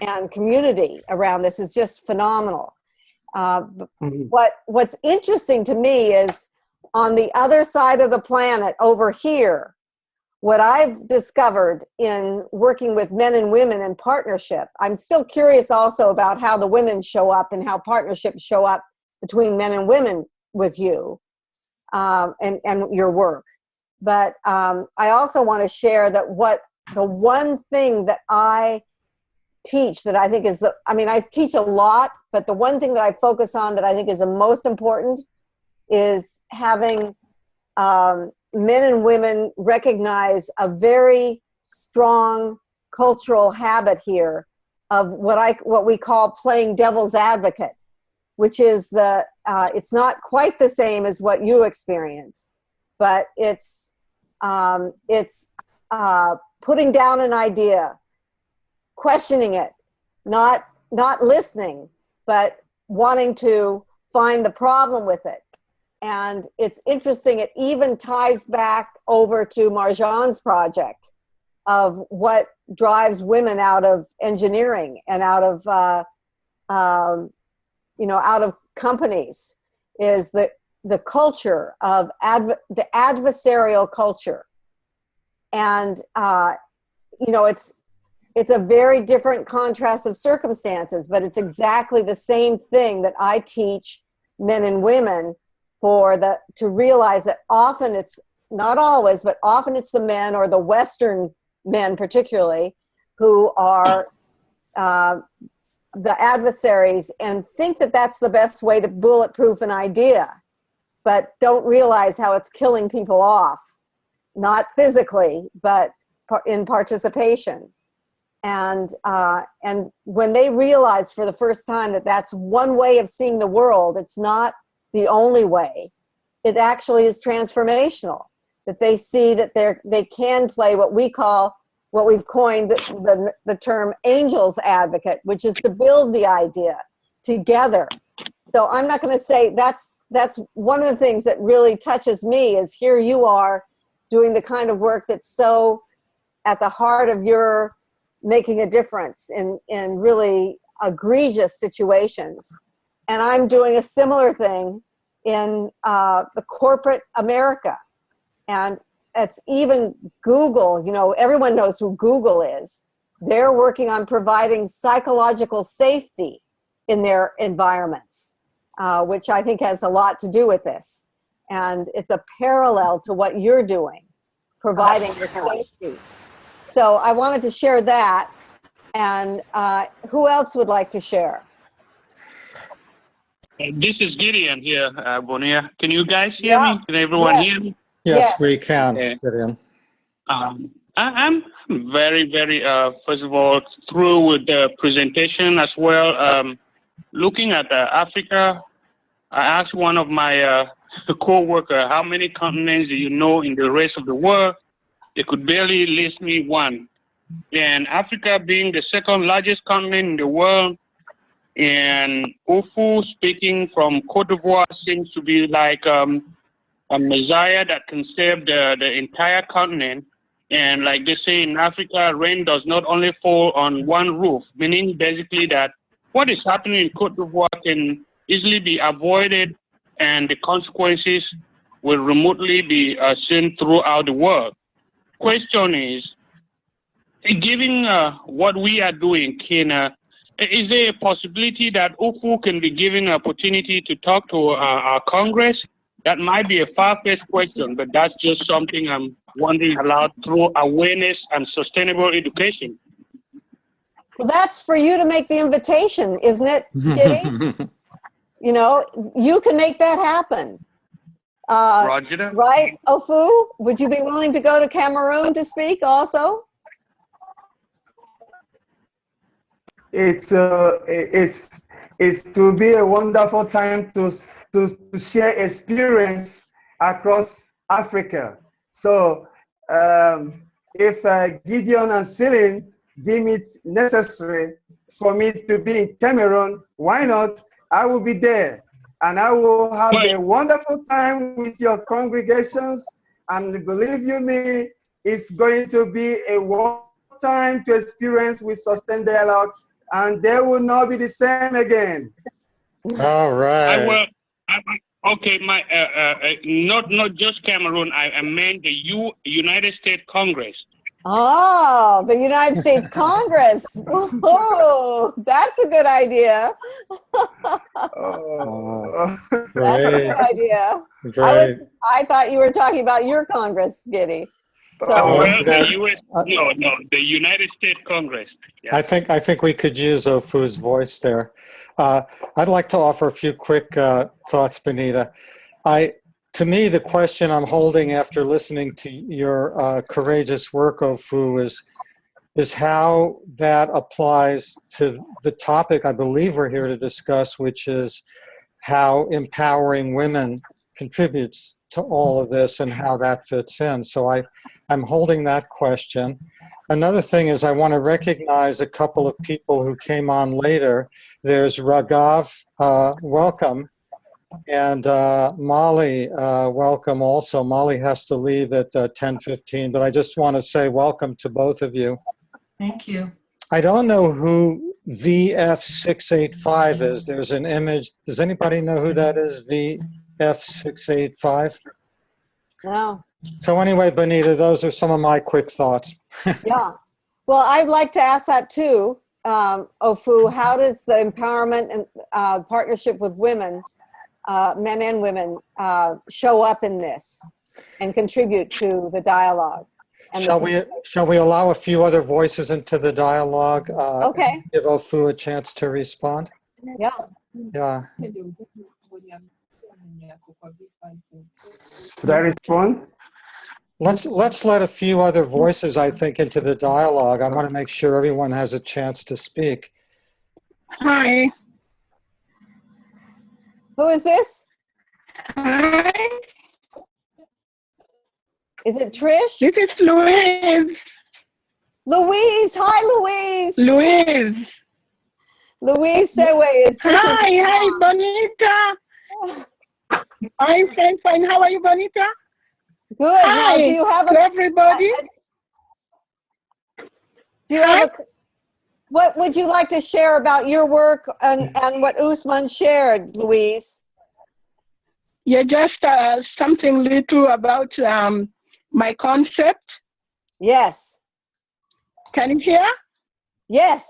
and community around this is just phenomenal. What's interesting to me is on the other side of the planet over here, what I've discovered in working with men and women in partnership, I'm still curious also about how the women show up and how partnerships show up between men and women with you and your work. But I also want to share that the one thing that I teach that I think is I teach a lot, but the one thing that I focus on that I think is the most important is having men and women recognize a very strong cultural habit here of what we call playing devil's advocate, which is it's not quite the same as what you experience, but it's putting down an idea, questioning it, not listening, but wanting to find the problem with it. And it's interesting, it even ties back over to Marjan's project of what drives women out of engineering and out of out of companies, is the culture of the adversarial culture. And it's a very different contrast of circumstances, but it's exactly the same thing that I teach men and women to realize that often it's not always, but often it's the men, or the Western men particularly, who are the adversaries and think that that's the best way to bulletproof an idea, but don't realize how it's killing people off, not physically, but in participation. And when they realize for the first time that that's one way of seeing the world, it's not the only way, it actually is transformational, that they see that they can play what we've coined the term angel's advocate, which is to build the idea together. So I'm not going to say that's one of the things that really touches me, is here you are doing the kind of work that's so at the heart of your making a difference in really egregious situations. And I'm doing a similar thing in the corporate America. And it's even Google, everyone knows who Google is. They're working on providing psychological safety in their environments, which I think has a lot to do with this. And it's a parallel to what you're doing, providing the safety. So I wanted to share that. And who else would like to share? This is Gideon here, Bonilla. Can you guys hear me? Can everyone hear me? Yes, we can. Okay. Gideon. I'm very, very, first of all, through with the presentation as well. Looking at Africa, I asked one of my co-worker, how many continents do you know in the rest of the world? They could barely list me one. And Africa being the second largest continent in the world, and Ofu speaking from Cote d'Ivoire seems to be like a messiah that can save the entire continent. And like they say in Africa, rain does not only fall on one roof, meaning basically that what is happening in Cote d'Ivoire can easily be avoided, and the consequences will remotely be seen throughout the world. Question is, given what we are doing, is there a possibility that Ofu can be given an opportunity to talk to our Congress? That might be a far-fetched question, but that's just something I'm wondering aloud through awareness and sustainable education. Well, that's for you to make the invitation, isn't it, Kitty? You can make that happen. Roger that. Right, Ofu? Would you be willing to go to Cameroon to speak also? It's to be a wonderful time to share experience across Africa. So if Gideon and Celine deem it necessary for me to be in Cameroon, why not? I will be there, and I will have a wonderful time with your congregations. And believe you me, it's going to be a wonderful time to experience with Sustained Dialogue, and they will not be the same again. All right. Okay, not just Cameroon. I meant the United States Congress. Oh, the United States Congress. Oh, that's a good idea. Oh. That's a Great, good idea. great. I thought you were talking about your Congress, Giddy. So, Well, that- the U.S. No, the United States Congress. Yeah. I think we could use Ofu's voice there. I'd like to offer a few quick thoughts, Benita. To me, the question I'm holding after listening to your courageous work, Ofu, is how that applies to the topic I believe we're here to discuss, which is how empowering women contributes to all of this and how that fits in. So I'm holding that question. Another thing is I want to recognize a couple of people who came on later. There's Raghav, welcome. And Molly, welcome also. Molly has to leave at 10:15, but I just want to say welcome to both of you. Thank you. I don't know who VF685 is. There's an image. Does anybody know who that is, VF685? no. So anyway, Benita, those are some of my quick thoughts. Yeah. Well, I'd like to ask that too, Ofu. How does the empowerment and partnership with women, men and women, show up in this and contribute to the dialogue? And Shall we allow a few other voices into the dialogue? Okay. Give Ofu a chance to respond. Yeah. Yeah. Should I respond? Let's let a few other voices, I think, into the dialogue. I want to make sure everyone has a chance to speak. Hi. Who is this? Hi. Is it Trish? This is Louise. Louise. Hi, Louise. Louise. Louise Sewe is Trish's Hi, mom. Bonita. I'm fine. How are you, Bonita? Good. Hi. Now, do you have To everybody. Do you have what would you like to share about your work and what Usman shared, Louise? Yeah, just something little about my concept. Yes. Can you hear? Yes.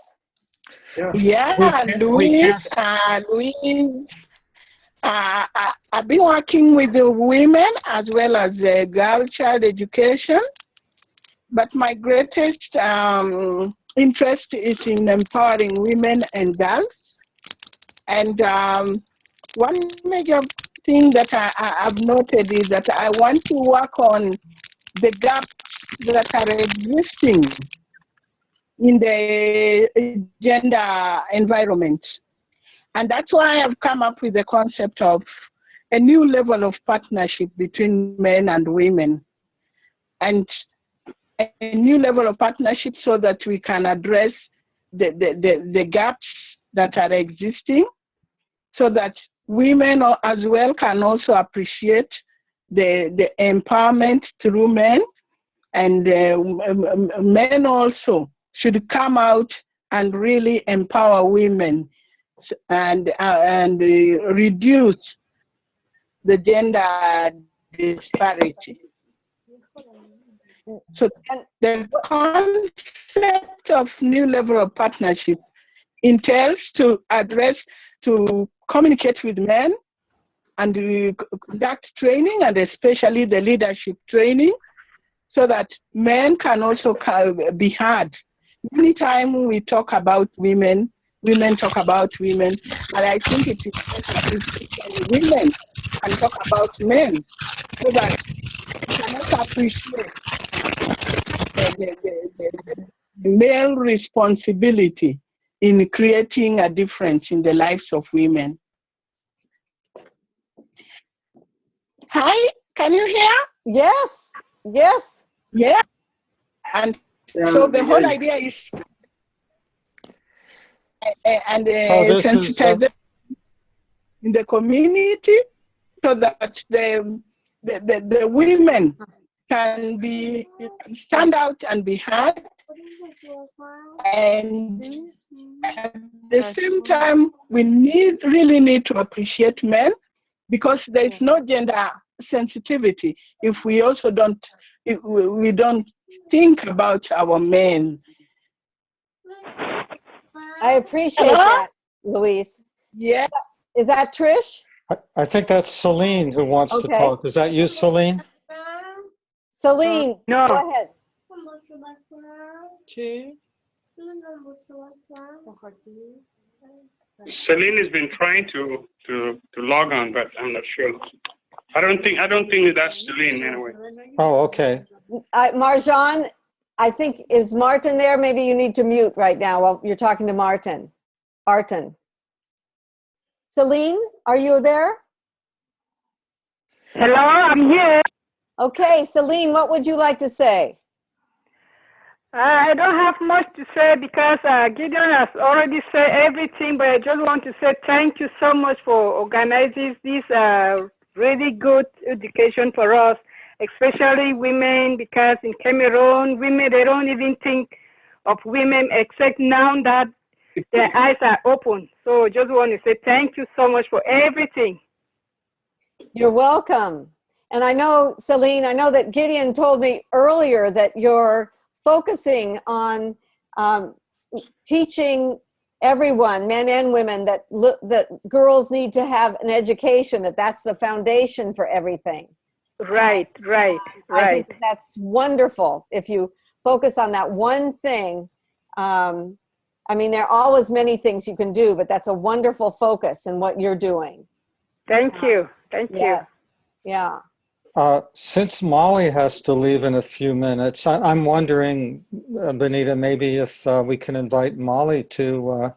Yeah, Louise. I've been working with the women as well as girl child education, but my greatest interest is in empowering women and girls. And one major thing that I've noted is that I want to work on the gaps that are existing in the gender environment. And that's why I've come up with the concept of a new level of partnership between men and women. And a new level of partnership so that we can address the gaps that are existing, so that women as well can also appreciate the empowerment through men, and men also should come out and really empower women and reduce the gender disparity. So the concept of new level of partnership entails to communicate with men and conduct training, and especially the leadership training, so that men can also be heard. Many times we talk about women talk about women, but I think it is necessary women can talk about men, so that we can also appreciate the male responsibility in creating a difference in the lives of women. Hi, can you hear? Yes. Yes. Yeah. And so the whole idea is sensitization in the community, so that the women can stand out and be heard, and at the same time we really need to appreciate men, because there is no gender sensitivity if we also don't think about our men. I appreciate Hello? that, Louise. Yeah. Is that Trish? I think that's Celine who wants to Okay. talk. Is that you, Celine? Celine, No. go ahead. Celine has been trying to log on, but I'm not sure. I don't think that's Celine anyway. Oh, okay. Marjan, I think, is Martin there? Maybe you need to mute right now while you're talking to Martin. Celine, are you there? Hello, I'm here. Okay, Celine, what would you like to say? I don't have much to say because Gideon has already said everything, but I just want to say thank you so much for organizing this really good education for us, especially women, because in Cameroon, women, they don't even think of women except now that their eyes are open. So just want to say thank you so much for everything. You're welcome. And I know, Celine, I know that Gideon told me earlier that you're focusing on teaching everyone, men and women, that girls need to have an education, that's the foundation for everything. Right. I think that's wonderful. If you focus on that one thing, I mean, there are always many things you can do, but that's a wonderful focus in what you're doing. Thank you. Yes. Yeah. Since Molly has to leave in a few minutes, I'm wondering, Benita, maybe if we can invite Molly to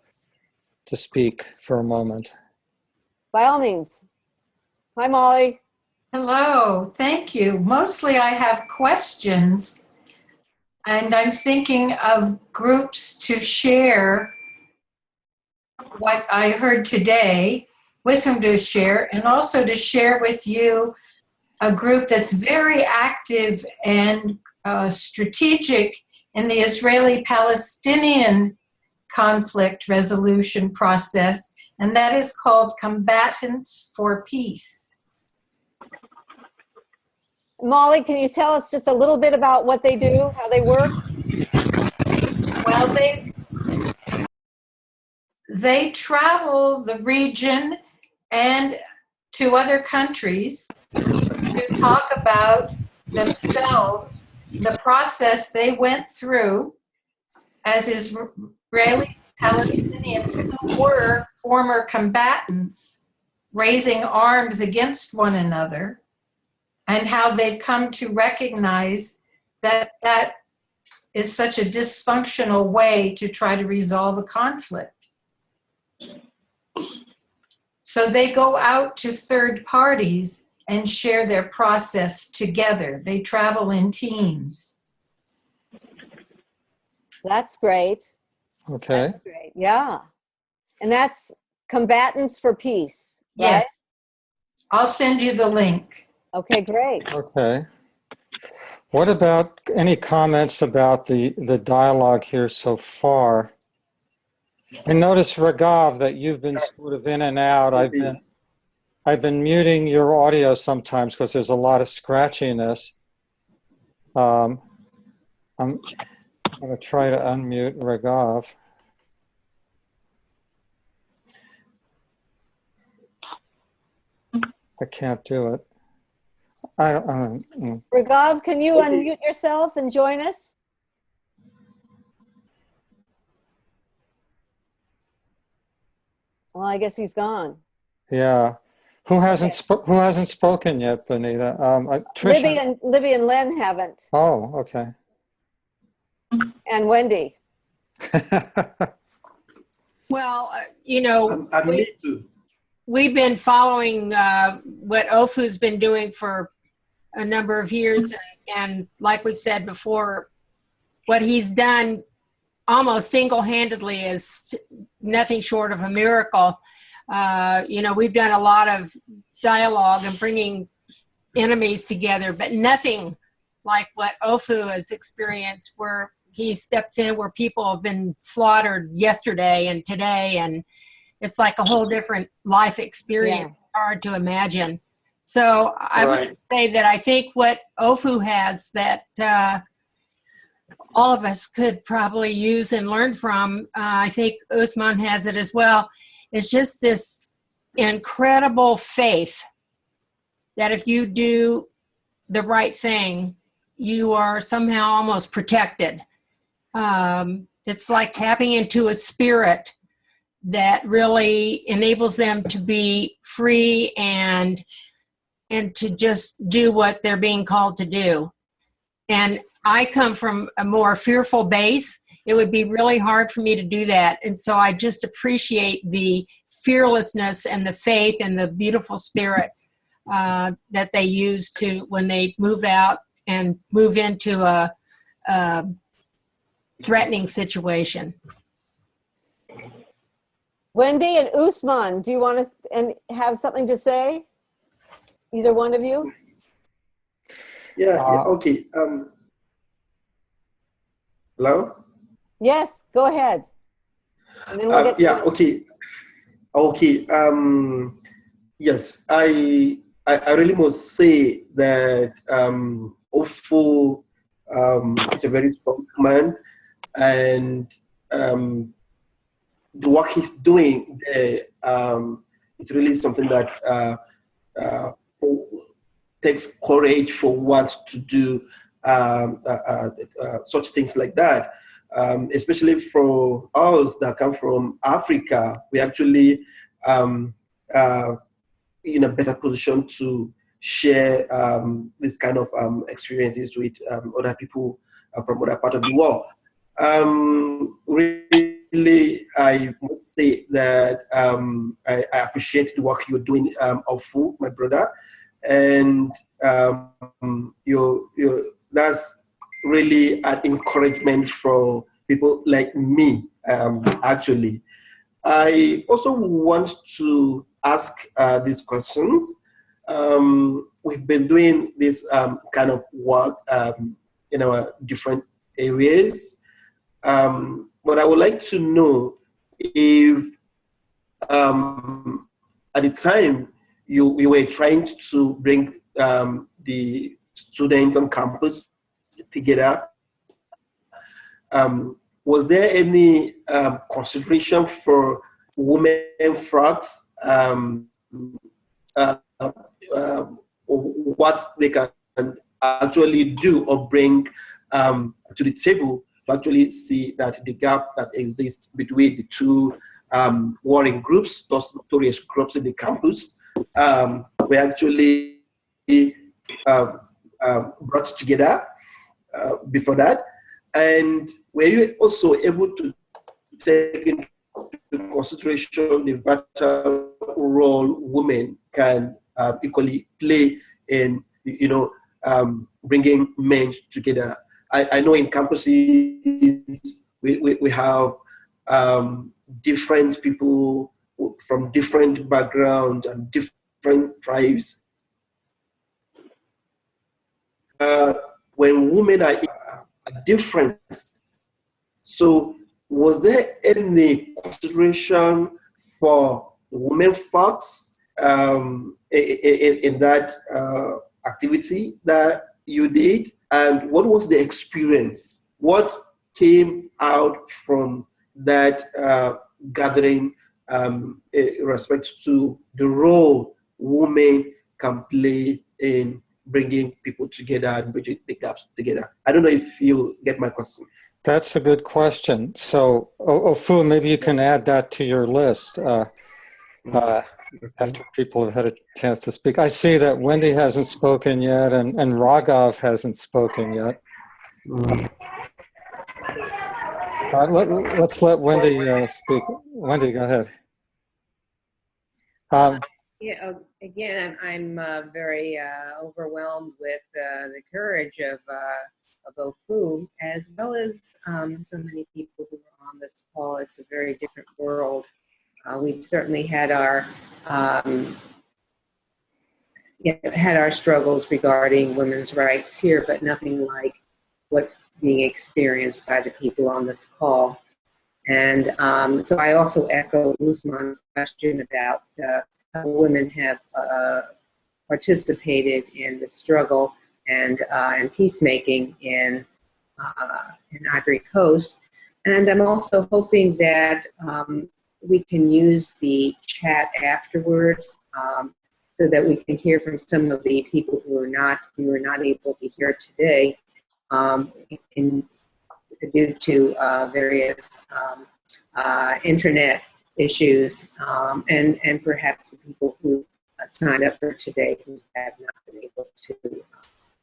speak for a moment. By all means. Hi, Molly. Hello, thank you. Mostly I have questions, and I'm thinking of groups to share what I heard today, with whom to share, and also to share with you a group that's very active and strategic in the Israeli-Palestinian conflict resolution process, and that is called Combatants for Peace. Molly, can you tell us just a little bit about what they do, how they work? Well, they travel the region and to other countries to talk about themselves, the process they went through as Israeli Palestinians who were former combatants raising arms against one another, and how they've come to recognize that that is such a dysfunctional way to try to resolve a conflict. So they go out to third parties and share their process together. They travel in teams. That's great. Okay. That's great. Yeah. And that's Combatants for Peace. Right? Yes. I'll send you the link. Okay, great. Okay. What about any comments about the dialogue here so far? I notice, Ragav, that you've been sort of in and out. I've been muting your audio sometimes because there's a lot of scratchiness. I'm going to try to unmute Ragav. I can't do it. Ragav, can you unmute yourself and join us? Well, I guess he's gone. Yeah. Who hasn't spoken yet, Benita? Tricia. Libby and Len haven't. Oh, okay. And Wendy. Well, you know, Me too. we've been following what OFU's been doing for a number of years. And like we've said before, what he's done almost single-handedly is nothing short of a miracle. You know, we've done a lot of dialogue and bringing enemies together, but nothing like what OFU has experienced, where he steps in where people have been slaughtered yesterday and today, and it's like a whole different life experience. Yeah. Hard to imagine. So I would say that I think what OFU has that all of us could probably use and learn from, I think Usman has it as well, is just this incredible faith that if you do the right thing, you are somehow almost protected. It's like tapping into a spirit that really enables them to be free and to just do what they're being called to do. And I come from a more fearful base. It would be really hard for me to do that. And so I just appreciate the fearlessness and the faith and the beautiful spirit that they use to when they move out and move into a threatening situation. Wendy and Usman, do you want to have something to say? Either one of you? Yeah, okay. Hello? Yes, go ahead. And then we'll get yeah, okay. Okay. Yes, I really must say that Ofu is a very strong man, and the work he's doing there, it's really something that takes courage for one to do such things like that. Especially for us that come from Africa, we actually in a better position to share this kind of experiences with other people from other part of the world. Really, I must say that I appreciate the work you're doing, Ofu, my brother, and that's really an encouragement for people like me, actually. I also want to ask these questions. We've been doing this kind of work in our different areas, but I would like to know if at the time you were trying to bring the students on campus together, was there any consideration for women frogs, what they can actually do or bring to the table to actually see that the gap that exists between the two warring groups, those notorious groups in the campus, were actually brought together before that? And were you also able to take into consideration the vital role women can equally play in, bringing men together? I know in campuses we have different people from different backgrounds and different tribes. When women are different, so was there any consideration for the women folks in that activity that you did? And what was the experience? What came out from that gathering in respect to the role women can play in bringing people together and bridging the gaps together? I don't know if you get my question. That's a good question. So, Ofu, maybe you can add that to your list after people have had a chance to speak. I see that Wendy hasn't spoken yet, and Raghav hasn't spoken yet. Let's let Wendy speak. Wendy, go ahead. Yeah, again, I'm very overwhelmed with the courage of Ofu, as well as so many people who are on this call. It's a very different world. We've certainly had our struggles regarding women's rights here, but nothing like what's being experienced by the people on this call. And so I also echo Usman's question about how women have participated in the struggle and peacemaking in in Ivory Coast. And I'm also hoping that we can use the chat afterwards so that we can hear from some of the people who were not able to hear today due to various internet issues, and perhaps the people who signed up for today who have not been able to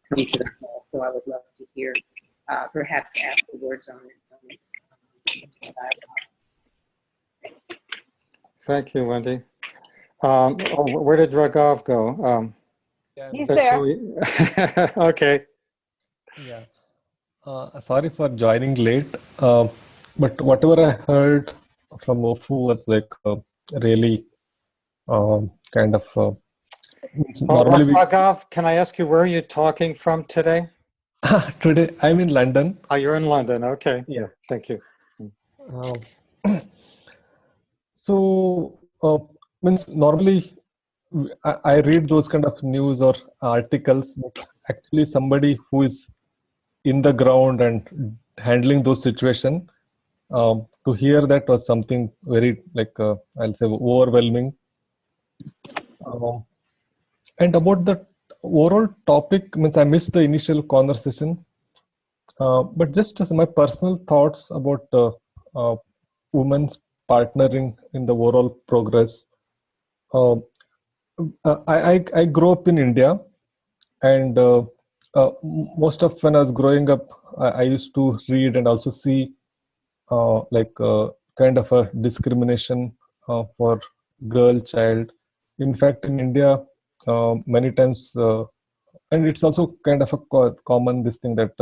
come to the call. So I would love to hear perhaps afterwards on it. Thank you, Wendy. Where did Raghav go? He's there. Okay. Yeah. Sorry for joining late, but whatever I heard from Ofu was like really kind of. Normally Raghav, can I ask you where are you talking from today? Today I'm in London. Oh, you're in London. Okay. Yeah. Thank you. So means normally I read those kind of news or articles, but actually somebody who is in the ground and handling those situations, to hear that was something very like I'll say overwhelming. And about the overall topic, means I missed the initial conversation, but just as my personal thoughts about women's partnering in the overall progress. I grew up in India, and most of when I was growing up, I used to read and also see kind of a discrimination for girl child. In fact, in India, many times, and it's also kind of a common this thing that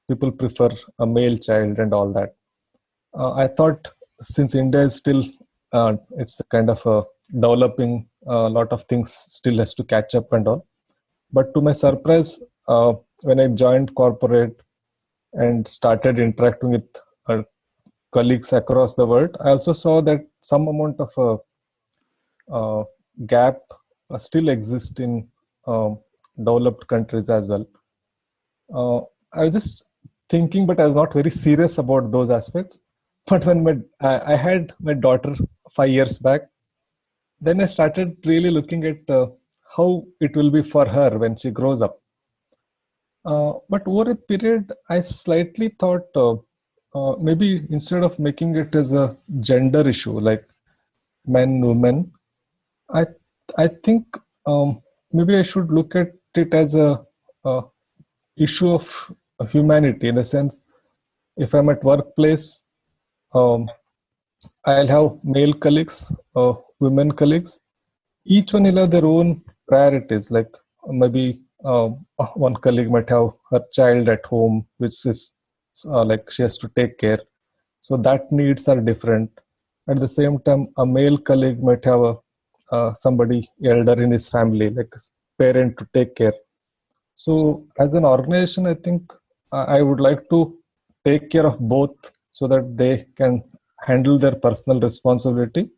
people prefer a male child and all that. I thought since India is still, it's a kind of developing, a lot of things still has to catch up and all. But to my surprise, when I joined corporate and started interacting with colleagues across the world, I also saw that some amount of gap still exists in developed countries as well. I was just thinking, but I was not very serious about those aspects. But when I had my daughter 5 years back, then I started really looking at how it will be for her when she grows up. But over a period, I slightly thought maybe instead of making it as a gender issue, like men, women, I think maybe I should look at it as a issue of humanity, in a sense. If I'm at workplace, I'll have male colleagues, women colleagues. Each one will have their own priorities. Like maybe one colleague might have her child at home, which is like she has to take care. So that needs are different. At the same time, a male colleague might have somebody elder in his family, like a parent to take care. So as an organization, I think I would like to take care of both so that they can handle their personal responsibility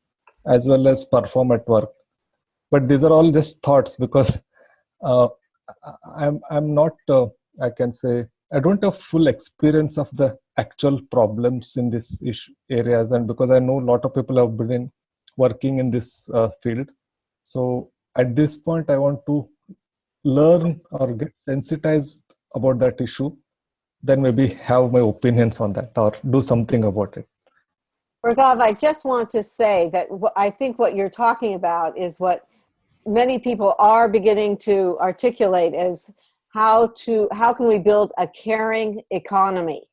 as well as perform at work. But these are all just thoughts, because I'm not, I can say, I don't have full experience of the actual problems in these areas, and because I know a lot of people have been working in this field. So at this point, I want to learn or get sensitized about that issue, then maybe have my opinions on that or do something about it. Raghav, I just want to say that I think what you're talking about is what many people are beginning to articulate as how can we build a caring economy?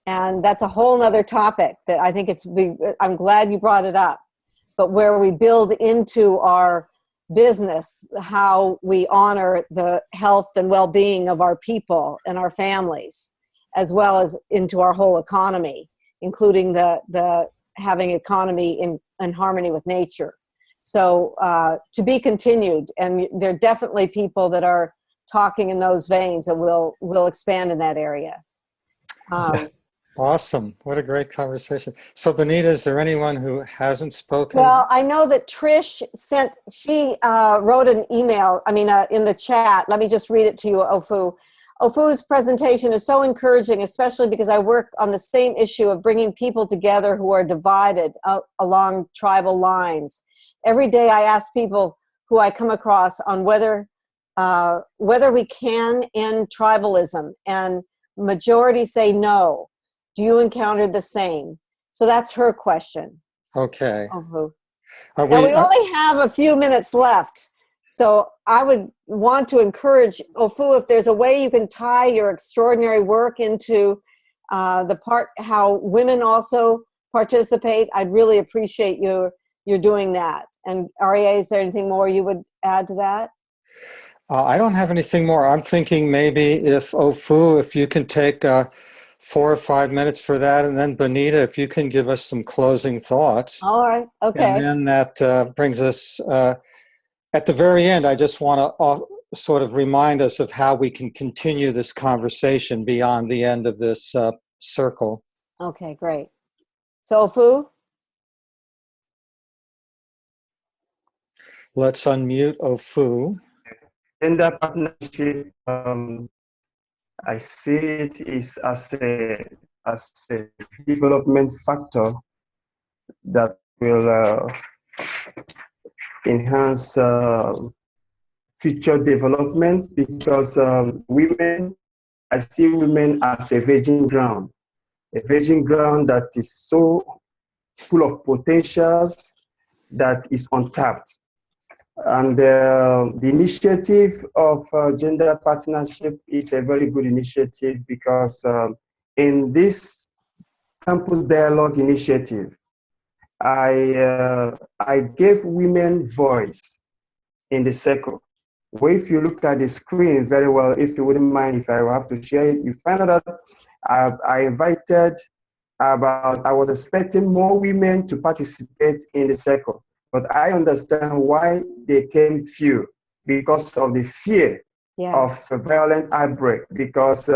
And that's a whole nother topic that I think I'm glad you brought it up, but where we build into our business how we honor the health and well-being of our people and our families, as well as into our whole economy, including the having economy in harmony with nature. So to be continued, and there are definitely people that are talking in those veins and will expand in that area. Awesome. What a great conversation. So Benita, is there anyone who hasn't spoken? Well, I know that Trish she wrote an email, in the chat. Let me just read it to you, Ofu. Ofu's presentation is so encouraging, especially because I work on the same issue of bringing people together who are divided along tribal lines. Every day I ask people who I come across on whether we can end tribalism, and majority say no. Do you encounter the same? So that's her question. Okay. Ofu. Are Now we, we only have a few minutes left. So I would want to encourage, Ofu, if there's a way you can tie your extraordinary work into the part how women also participate, I'd really appreciate you're doing that. And Aria, is there anything more you would add to that? I don't have anything more. I'm thinking maybe if Ofu, if you can take 4 or 5 minutes for that, and then Bonita, if you can give us some closing thoughts. All right, okay. And then that brings us, at the very end, I just want to sort of remind us of how we can continue this conversation beyond the end of this circle. Okay, great. So Ofu? Let's unmute Ofu. Gender partnership, I see it is as a development factor that will enhance future development, because I see women as a virgin ground that is so full of potentials that is untapped. And the initiative of gender partnership is a very good initiative, because in this campus dialogue initiative, I gave women voice in the circle. Well, if you look at the screen very well, if you wouldn't mind if I have to share it, you find out that I invited I was expecting more women to participate in the circle. But I understand why they came few, because of the fear of a violent outbreak. Because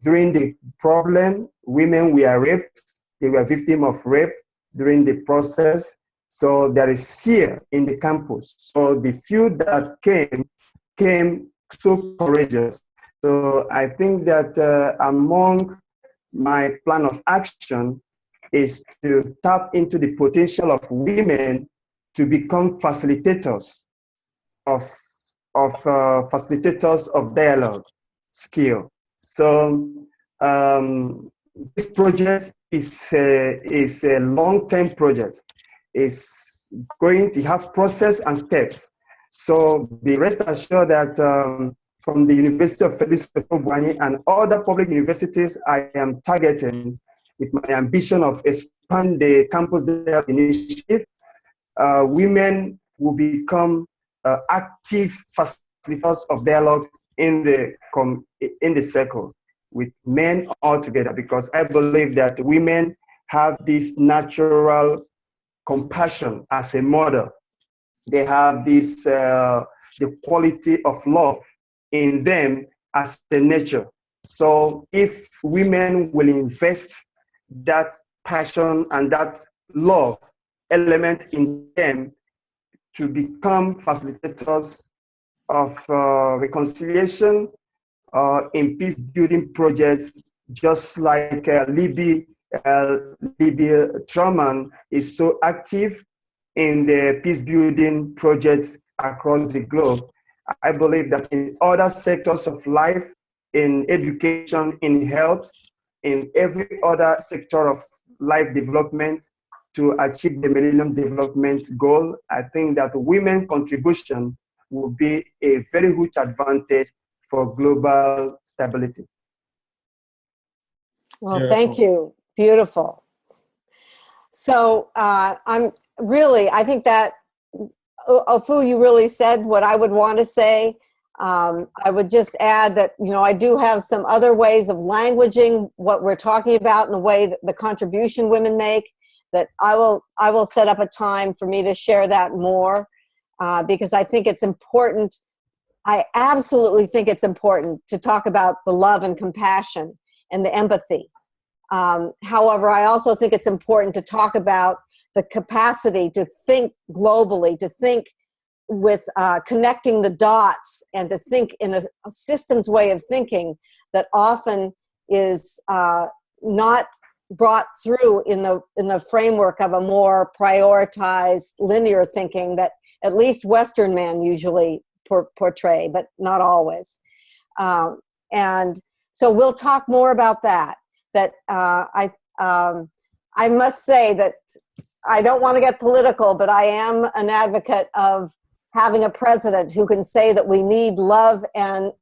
during the problem, women were raped, they were victims of rape during the process. So there is fear in the campus. So the few that came so courageous. So I think that among my plan of action is to tap into the potential of women to become facilitators of dialogue skill. So this project is a long-term project. It's going to have process and steps. So be rest assured that from the University of Felix Houphouët-Boigny and other public universities I am targeting, with my ambition of expand the campus dialogue initiative, women will become active facilitators of dialogue in the circle with men all together, because I believe that women have this natural compassion as a model. They have this the quality of love in them as a nature. So if women will invest that passion and that love element in them to become facilitators of reconciliation in peace building projects, just like Libby Truman is so active in the peace building projects across the globe. I believe that in other sectors of life, in education, in health, in every other sector of life development, to achieve the Millennium Development Goal, I think that women's contribution will be a very huge advantage for global stability. Well, thank you. Beautiful. So I think that, Ofu, you really said what I would want to say. I would just add that, I do have some other ways of languaging what we're talking about in the way that the contribution women make, that I will set up a time for me to share that more, because I think it's important. I absolutely think it's important to talk about the love and compassion and the empathy. However, I also think it's important to talk about the capacity to think globally, to think connecting the dots and to think in a systems way of thinking that often is not brought through in the framework of a more prioritized linear thinking that at least Western men usually portray, but not always. And so we'll talk more about that. I must say that I don't want to get political, but I am an advocate of having a president who can say that we need love and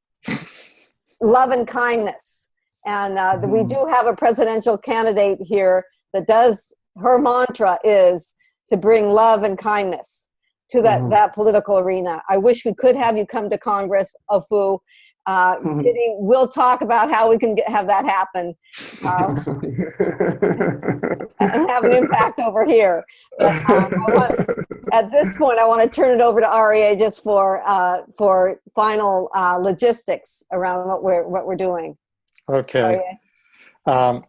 kindness. And we do have a presidential candidate here that her mantra is to bring love and kindness to that political arena. I wish we could have you come to Congress, Ofu. We'll talk about how we can have that happen and have an impact over here. But, at this point, I want to turn it over to Aria just for final logistics around what we're doing. Okay. At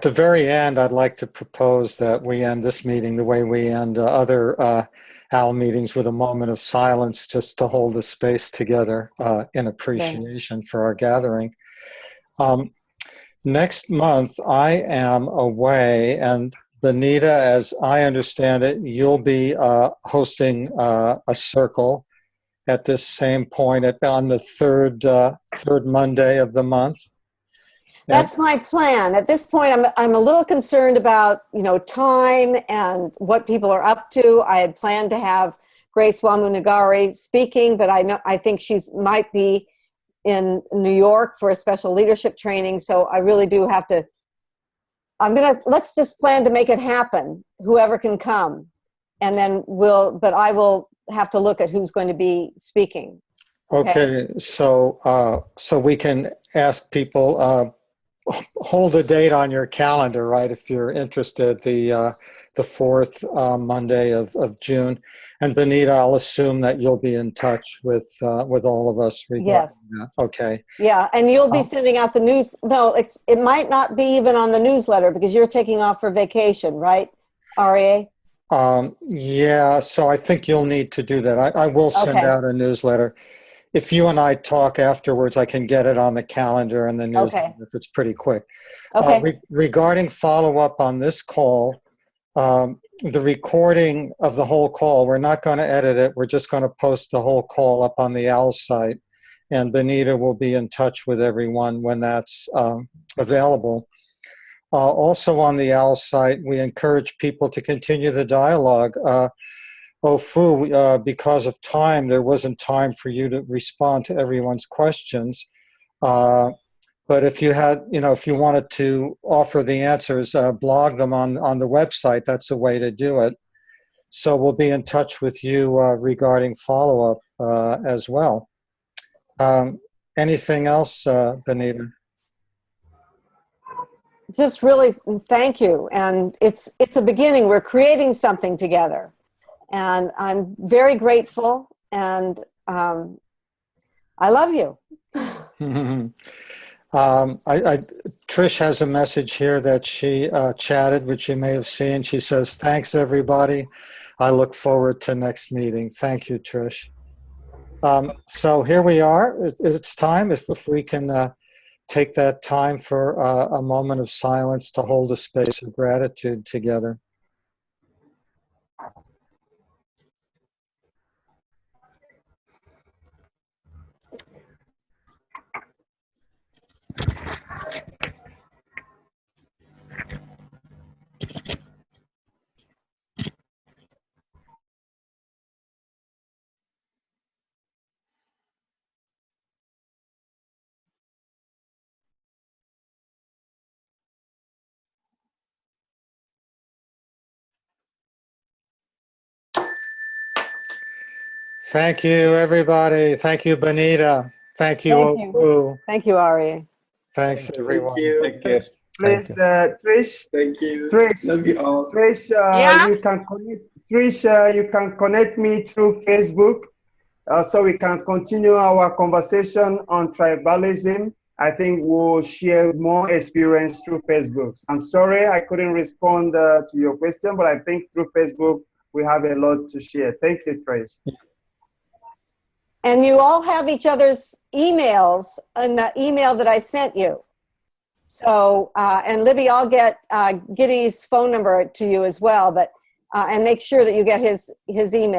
the very end, I'd like to propose that we end this meeting the way we end other OWL meetings, with a moment of silence just to hold the space together in appreciation for our gathering. Next month, I am away, and Benita, as I understand it, you'll be hosting a circle at this same point on the third Monday of the month. That's my plan. At this point, I'm a little concerned about, time and what people are up to. I had planned to have Grace Wamunagari speaking, but I think might be in New York for a special leadership training. So I really do have to. Let's just plan to make it happen. Whoever can come, and then but I will have to look at who's going to be speaking. Okay, so we can ask people. Hold a date on your calendar, right? If you're interested, the fourth Monday of June. And Benita, I'll assume that you'll be in touch with all of us regarding that. Okay. Yeah, and you'll be sending out the news. No, it might not be even on the newsletter because you're taking off for vacation, right, Aria? Yeah, so I think you'll need to do that. I will send out a newsletter. If you and I talk afterwards, I can get it on the calendar and the newsletter if it's pretty quick. Okay. Regarding follow-up on this call, the recording of the whole call, we're not going to edit it. We're just going to post the whole call up on the OWL site, and Benita will be in touch with everyone when that's available. Also on the OWL site, we encourage people to continue the dialogue. Ofu, because of time, there wasn't time for you to respond to everyone's questions. But if you had, if you wanted to offer the answers, blog them on the website, that's a way to do it. So we'll be in touch with you regarding follow-up as well. Anything else, Benita? Just really thank you. And it's a beginning. We're creating something together. And I'm very grateful, and I love you. Trish has a message here that she chatted, which you may have seen. She says, "Thanks, everybody. I look forward to next meeting." Thank you, Trish. So here we are. It's time, if we can take that time for a moment of silence to hold a space of gratitude together. Thank you, everybody. Thank you, Benita. Thank you, Ofu. Thank you, Aria. Thanks, everyone. Thank you. Take care. Please, Trish. Thank you. Trish. Love you all. Trish, you can connect me through Facebook, so we can continue our conversation on tribalism. I think we'll share more experience through Facebook. I'm sorry I couldn't respond to your question, but I think through Facebook we have a lot to share. Thank you, Trace. And you all have each other's emails in the email that I sent you. So, and Libby, I'll get Giddy's phone number to you as well, but and make sure that you get his email.